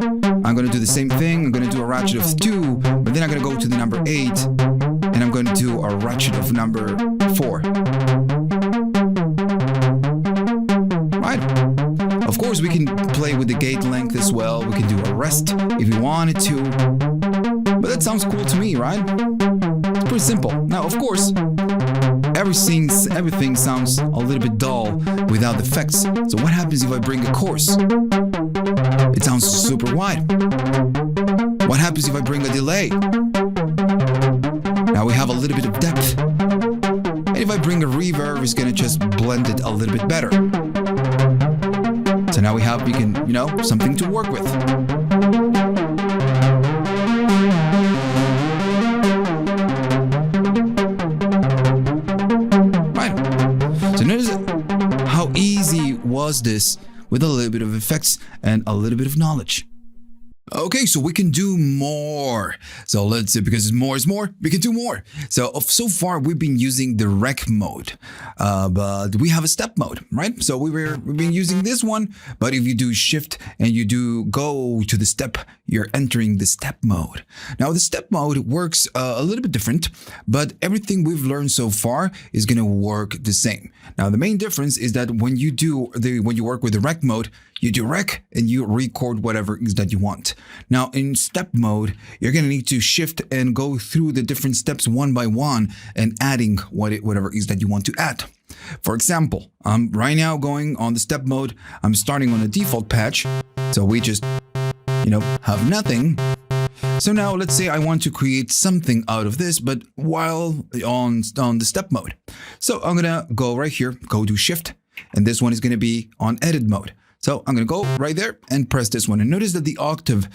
I'm gonna do the same thing. I'm gonna do a ratchet of 2, but then I'm gonna go to the number 8, and I'm gonna do a ratchet of number 4. Right? Of course, we can play with the gate length as well. We can do a rest if we wanted to. But that sounds cool to me, right? It's pretty simple. Now, of course, everything sounds a little bit dull without the effects. So what happens if I bring a chorus? It sounds super wide. What happens if I bring a delay? Now we have a little bit of depth. And if I bring a reverb, it's gonna just blend it a little bit better. So now we can, something to work with. Right. So notice how easy was this with a little bit of effects and a little bit of knowledge. Okay, so we can do more. So let's see, because more is more, we can do more. So far we've been using the rec mode, but we have a step mode, right? So we've been using this one, but if you do shift and you do go to the step, you're entering the step mode. Now the step mode works a little bit different, but everything we've learned so far is going to work the same. Now the main difference is that when you work with the rec mode, you do rec and you record whatever is that you want. Now in step mode, you're going to need to shift and go through the different steps one by one and adding whatever is that you want to add. For example, I'm right now going on the step mode. I'm starting on a default patch. So we just, have nothing. So now let's say I want to create something out of this, but while on the step mode. So I'm going to go right here, go to shift, and this one is going to be on edit mode. So I'm going to go right there and press this one. And notice that the octave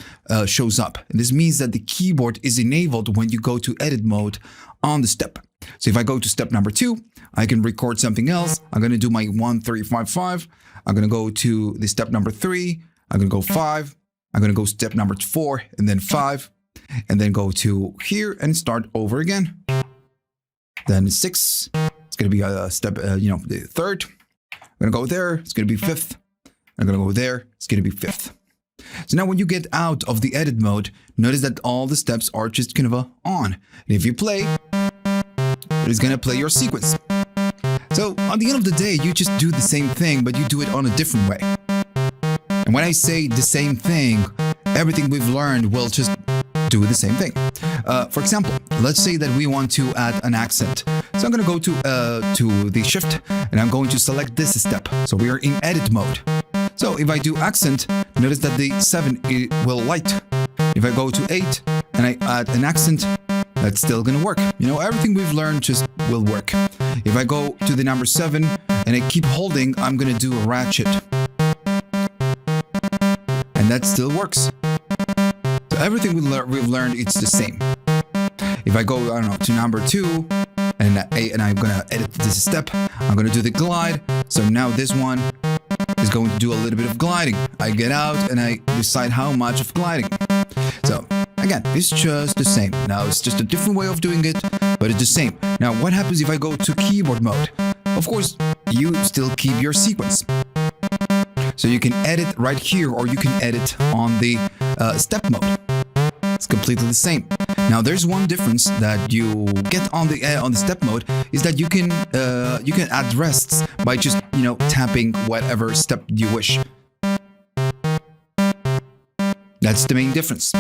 shows up. And this means that the keyboard is enabled when you go to edit mode on the step. So if I go to step number 2, I can record something else. I'm going to do my 1, 3, 5, 5. I'm going to go to the step number 3. I'm going to go 5. I'm going to go step number 4 and then 5. and then go to here and start over again. Then 6, it's going to be a step, the third. I'm going to go there, it's going to be 5th. I'm going to go there, it's going to be 5th. So now when you get out of the edit mode, notice that all the steps are just kind of on. And if you play, it's going to play your sequence. So at the end of the day, you just do the same thing, but you do it on a different way. And when I say the same thing, everything we've learned will just do the same thing. For example, let's say that we want to add an accent. So I'm going to go to the shift and I'm going to select this step. So we are in edit mode. So if I do accent, notice that the 7 it will light. If I go to 8 and I add an accent, that's still going to work. Everything we've learned just will work. If I go to the number 7 and I keep holding, I'm going to do a ratchet. And that still works. So everything we've learned, it's the same. If I go, I don't know, to number 2 and I'm going to edit this step, I'm going to do the glide. So now this one is going to do a little bit of gliding. I get out and I decide how much of gliding. So again, it's just the same. Now it's just a different way of doing it, but it's the same. Now what happens if I go to keyboard mode? Of course, you still keep your sequence. So you can edit right here or you can edit on the step mode. It's completely the same. Now there's one difference that you get on the step mode is that you can add rests by just tapping whatever step you wish. That's the main difference.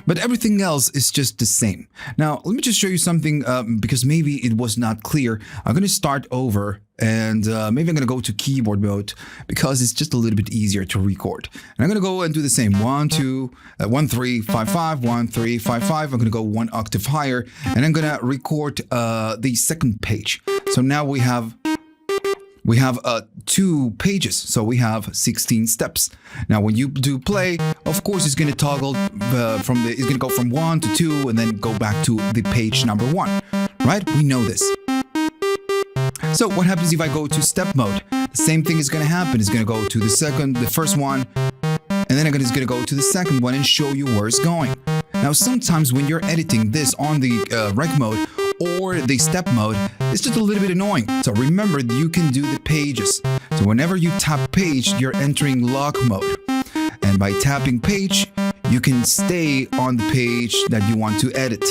But everything else is just the same. Now, let me just show you something because maybe it was not clear. I'm going to start over and maybe I'm going to go to keyboard mode because it's just a little bit easier to record. And I'm going to go and do the same. 1, 2, 1, 3, 5, 5, 1, 3, 5, 5. I'm going to go 1 octave higher and I'm going to record the second page. So now we have 2 pages, so we have 16 steps. Now when you do play, of course it's going to toggle it's going to go from 1 to 2 and then go back to the page number 1, right? We know this. So what happens if I go to step mode? The same thing is going to happen. It's going to go to the first one, and then it's going to go to the second one and show you where it's going. Now sometimes when you're editing this on the rec mode or the step mode, it's just a little bit annoying. So remember, you can do the pages. So whenever you tap page, you're entering lock mode. And by tapping page, you can stay on the page that you want to edit.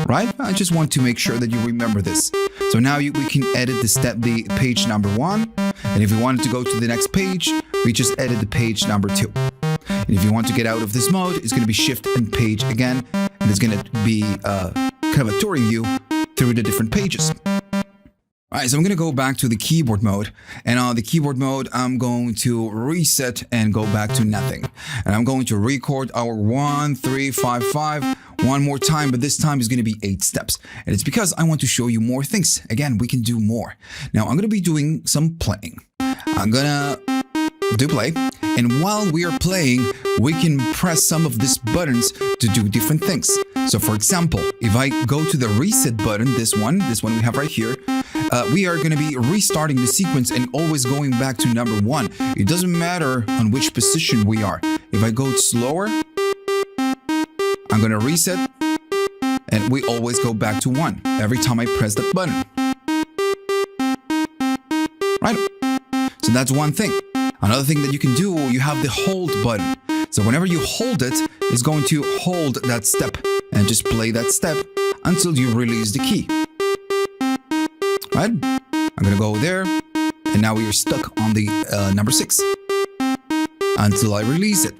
Right? I just want to make sure that you remember this. So now we can edit the page number 1. And if we wanted to go to the next page, we just edit the page number 2. And if you want to get out of this mode, it's going to be shift and page again. And it's going to be kind of a touring you through the different pages. Alright, so I'm going to go back to the keyboard mode, and on the keyboard mode I'm going to reset and go back to nothing. And I'm going to record our 1, 3, 5, 5 one more time, but this time is going to be 8 steps. And it's because I want to show you more things. Again, we can do more. Now I'm going to be doing some playing. I'm going to do play, and while we are playing, we can press some of these buttons to do different things. So for example, if I go to the reset button, this one we have right here, we are going to be restarting the sequence and always going back to number 1. It doesn't matter on which position we are. If I go slower, I'm going to reset, and we always go back to 1 every time I press that button. Right? So that's one thing. Another thing that you can do, you have the hold button. So whenever you hold it, it's going to hold that step and just play that step until you release the key. Right? I'm going to go there, and now we are stuck on the number 6 until I release it.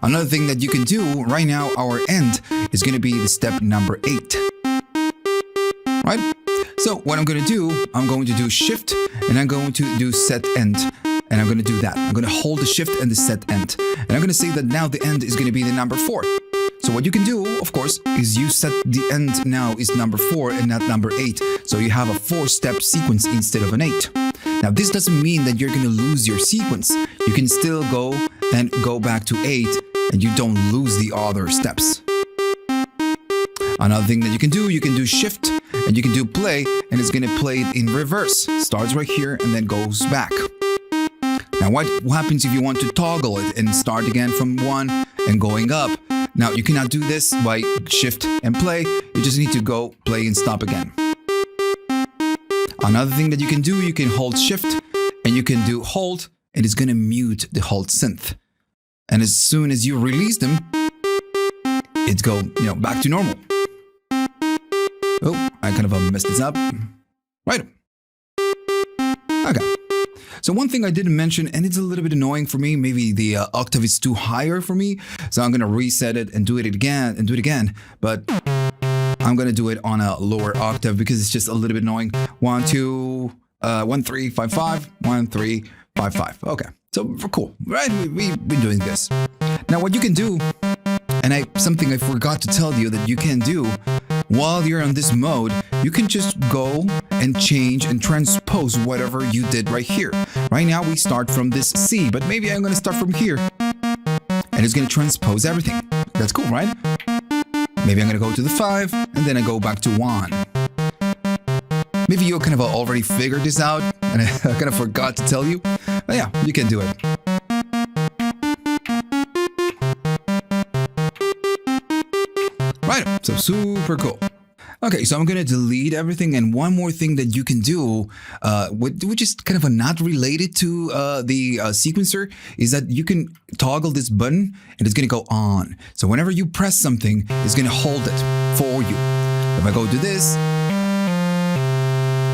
Another thing that you can do right now, our end is going to be the step number 8. Right? So what I'm going to do, I'm going to do shift and I'm going to do set end. And I'm going to do that. I'm going to hold the shift and the set end. And I'm going to say that now the end is going to be the number 4. So what you can do, of course, is you set the end now is number 4 and not number 8. So you have a 4-step sequence instead of an 8. Now this doesn't mean that you're going to lose your sequence. You can still go and go back to 8 and you don't lose the other steps. Another thing that you can do shift and you can do play, and it's going to play it in reverse. Starts right here and then goes back. Now what happens if you want to toggle it and start again from 1 and going up? Now, you cannot do this by shift and play. You just need to go play and stop again. Another thing that you can do, you can hold shift and you can do hold, and it's going to mute the hold synth. And as soon as you release them, it's go, back to normal. Oh, I kind of messed this up. Right. Okay. So one thing I didn't mention, and it's a little bit annoying for me, maybe the octave is too higher for me, so I'm going to reset it and do it again, but I'm going to do it on a lower octave because it's just a little bit annoying. 1, 2, 1, 3, 5, 5, 1, 3, 5, 5. Okay, so cool, right? We've been doing this. Now what you can do, and something I forgot to tell you that you can do while you're on this mode, you can just go and change and transpose whatever you did right here. Right now we start from this C, but maybe I'm going to start from here. And it's going to transpose everything. That's cool, right? Maybe I'm going to go to the 5, and then I go back to 1. Maybe you kind of already figured this out, and I kind of forgot to tell you. But yeah, you can do it. Right, so super cool. Okay, so I'm going to delete everything, and one more thing that you can do, which is kind of not related to the sequencer, is that you can toggle this button and it's going to go on. So whenever you press something, it's going to hold it for you. If I go to this,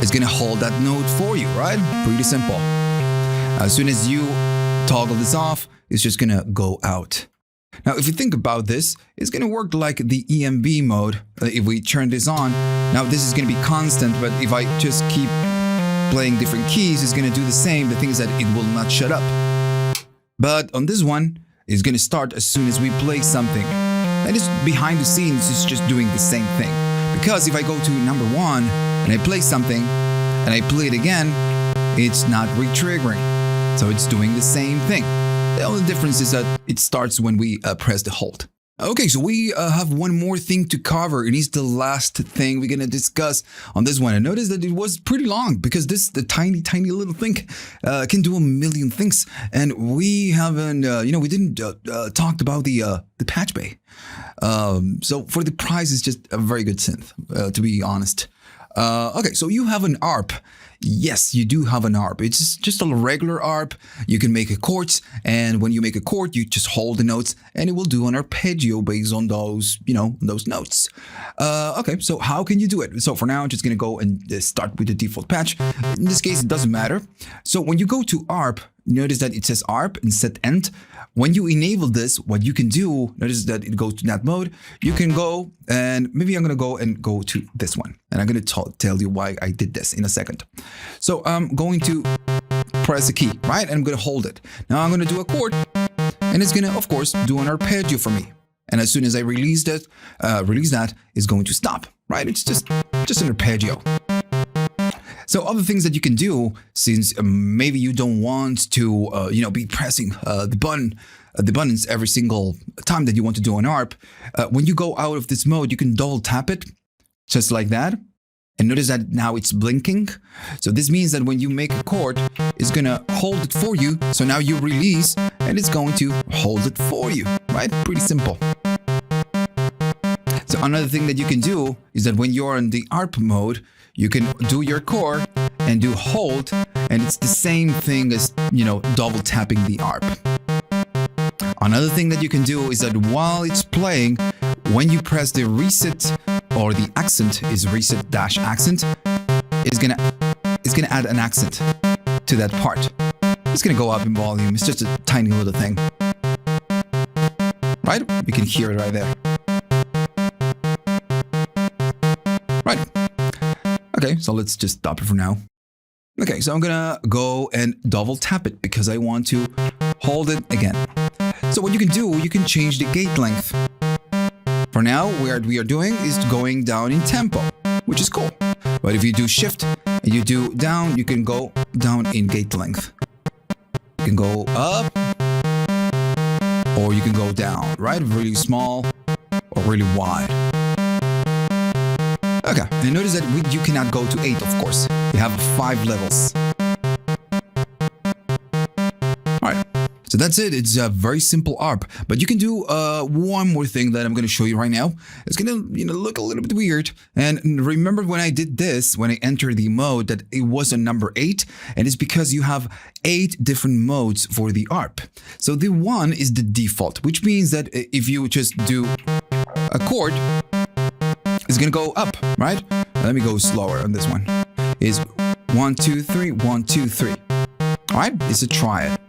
it's going to hold that note for you, right? Pretty simple. As soon as you toggle this off, it's just going to go out. Now, if you think about this, it's going to work like the EMB mode. If we turn this on, now this is going to be constant, but if I just keep playing different keys, it's going to do the same. The thing is that it will not shut up. But on this one, it's going to start as soon as we play something. And it's behind the scenes, it's just doing the same thing. Because if I go to number 1 and I play something and I play it again, it's not re-triggering. So it's doing the same thing. The only difference is that it starts when we press the hold. Okay, so we have one more thing to cover, and it's the last thing we're gonna discuss on this one. And notice that it was pretty long because the tiny little thing can do a million things. And we haven't, we didn't talk about the patch bay. So for the price, it's just a very good synth, to be honest. Okay, so you have an ARP. Yes, you do have an ARP. It's just a regular ARP. You can make a chord, and when you make a chord, you just hold the notes, and it will do an arpeggio based on those, those notes. Okay, so how can you do it? So for now, I'm just gonna go and start with the default patch. In this case, it doesn't matter. So when you go to ARP, notice that it says ARP and set end. When you enable this, what you can do, notice that it goes to that mode. You can go, and maybe I'm going to go to this one. And I'm going to tell you why I did this in a second. So I'm going to press a key, right? And I'm going to hold it. Now I'm going to do a chord, and it's going to, of course, do an arpeggio for me. And as soon as I release that, it's going to stop, right? It's just an arpeggio. So other things that you can do, since maybe you don't want to, be pressing the buttons every single time that you want to do an ARP. When you go out of this mode, you can double tap it, just like that. And notice that now it's blinking. So this means that when you make a chord, it's gonna hold it for you. So now you release, and it's going to hold it for you, right? Pretty simple. So another thing that you can do is that when you're in the ARP mode, you can do your chord and do hold, and it's the same thing as, double tapping the ARP. Another thing that you can do is that while it's playing, when you press the reset, or the accent is reset-accent, it's gonna add an accent to that part. It's gonna go up in volume. It's just a tiny little thing. Right? You can hear it right there. Right. Okay, so let's just stop it for now. Okay, so I'm gonna go and double tap it because I want to hold it again. So what you can do, you can change the gate length. For now, what we are doing is going down in tempo, which is cool. But if you do shift and you do down, you can go down in gate length. You can go up, or you can go down, right? Really small or really wide. Okay, and notice that you cannot go to 8, of course. You have 5 levels. Alright, So that's it. It's a very simple ARP. But you can do one more thing that I'm going to show you right now. It's going to look a little bit weird. And remember when I did this, when I entered the mode, that it was a number 8. And it's because you have 8 different modes for the ARP. So the 1 is the default, which means that if you just do a chord, it's going to go up, right? Let me go slower on this one. Is 1, 2, 3, 1, 2, 3. All right, it's a triad.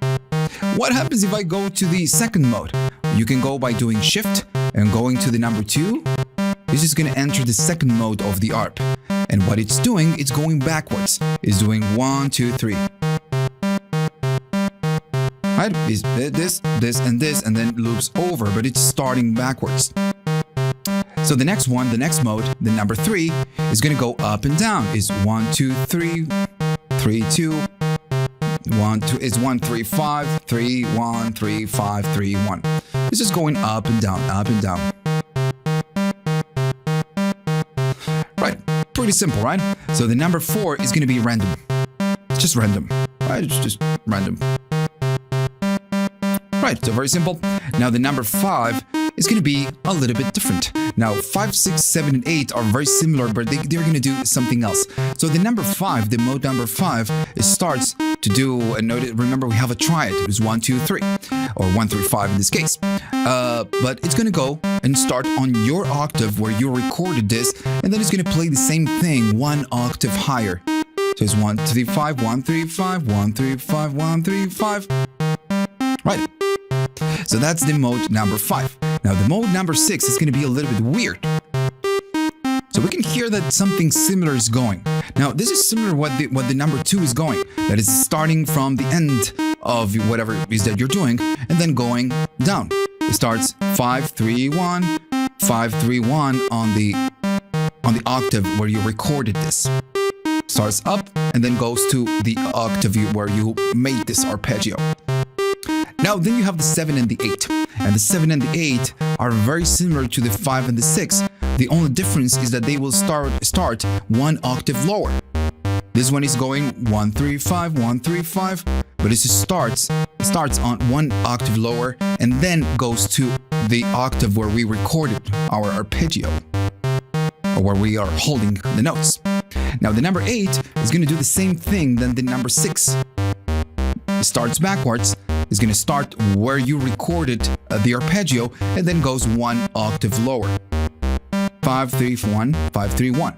What happens if I go to the second mode? You can go by doing shift and going to the number 2. This is going to enter the second mode of the ARP. And what it's doing, it's going backwards. It's doing 1, 2, 3. Right? It's this, and this, and then loops over, but it's starting backwards. So the next one, the next mode, the number 3, is going to go up and down. It's 1, 2, 3, 3, 2. 1, 2 is 1, 3, 5, 3, 1, 3, 5, 3, 1. It's just going up and down, up and down. Right, pretty simple, right? So the number 4 is going to be random. It's just random, right? It's just random. Right, so very simple. Now the number 5 is going to be a little bit different. Now 5, 6, 7, and 8 are very similar, but they're going to do something else. So the number 5, the mode number 5, it starts to do, and remember we have a triad. It was 1, 2, 3, or 1, 3, 5 in this case. But it's going to go and start on your octave where you recorded this, and then it's going to play the same thing 1 octave higher. So it's 1, 3, 5, 1, 3, 5, 1, 3, 5, 1, 3, 5. Right. So that's the mode number 5. Now the mode number 6 is going to be a little bit weird. So we can hear that something similar is going. Now this is similar what the number 2 is going. That is starting from the end of whatever it is that you're doing and then going down. It starts 5, 3, 1, 5, 3, 1 on the octave where you recorded this. Starts up and then goes to the octave where you made this arpeggio. Now then you have the 7 and the 8. And the 7 and the 8 are very similar to the 5 and the 6. The only difference is that they will start 1 octave lower. This one is going 1, 3, 5, 1, 3, 5, but it starts on 1 octave lower and then goes to the octave where we recorded our arpeggio, or where we are holding the notes. Now the number 8 is going to do the same thing than the number 6. It starts backwards. It's going to start where you recorded the arpeggio and then goes 1 octave lower. 5, 3, 1, 5, 3, 1.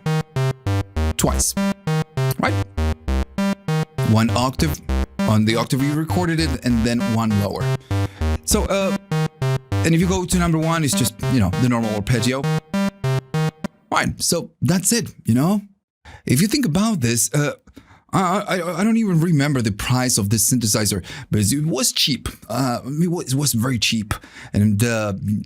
Twice. Right? 1 octave on the octave you recorded it and then 1 lower. So, and if you go to number 1, it's just, the normal arpeggio. Fine. So that's it, If you think about this, I don't even remember the price of this synthesizer, but it was cheap. It was very cheap, and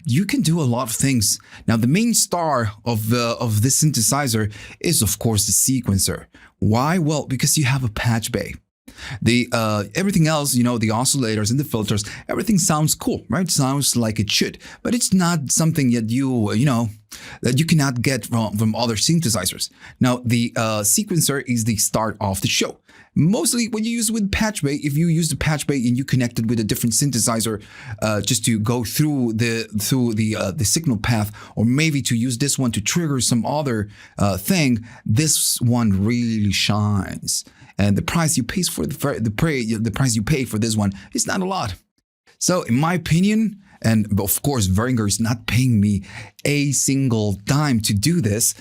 you can do a lot of things. Now, the main star of this synthesizer is, of course, the sequencer. Why? Well, because you have a patch bay. The everything else, the oscillators and the filters, everything sounds cool, right? Sounds like it should, but it's not something that that you cannot get from other synthesizers. Now, the sequencer is the start of the show. Mostly when you use it with patch bay, if you use the patch bay and you connect it with a different synthesizer, just to go through the signal path, or maybe to use this one to trigger some other thing, this one really shines. And the price you pay for the price you pay for this one is not a lot. So, in my opinion, and of course, Behringer is not paying me a single dime to do this,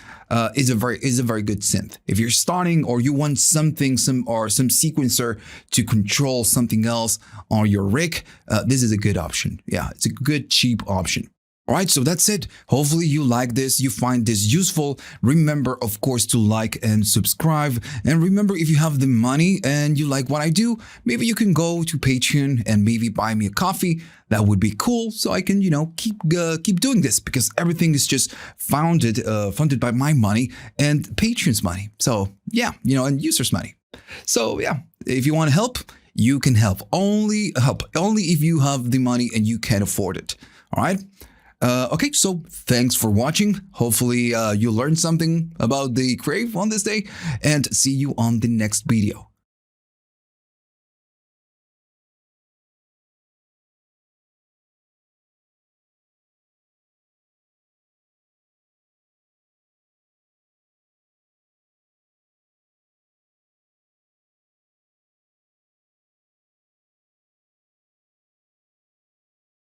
is a very good synth. If you're starting or you want some sequencer to control something else on your rig, this is a good option. Yeah, it's a good cheap option. All right, so that's it. Hopefully you like this, you find this useful. Remember, of course, to like and subscribe. And remember, if you have the money and you like what I do, maybe you can go to Patreon and maybe buy me a coffee. That would be cool, so I can, keep doing this, because everything is just funded by my money and Patreon's money. So yeah, and users' money. So yeah, if you want to help, you can help. Only if you have the money and you can afford it. All right. Okay, so thanks for watching. Hopefully you learned something about the Crave on this day, and see you on the next video.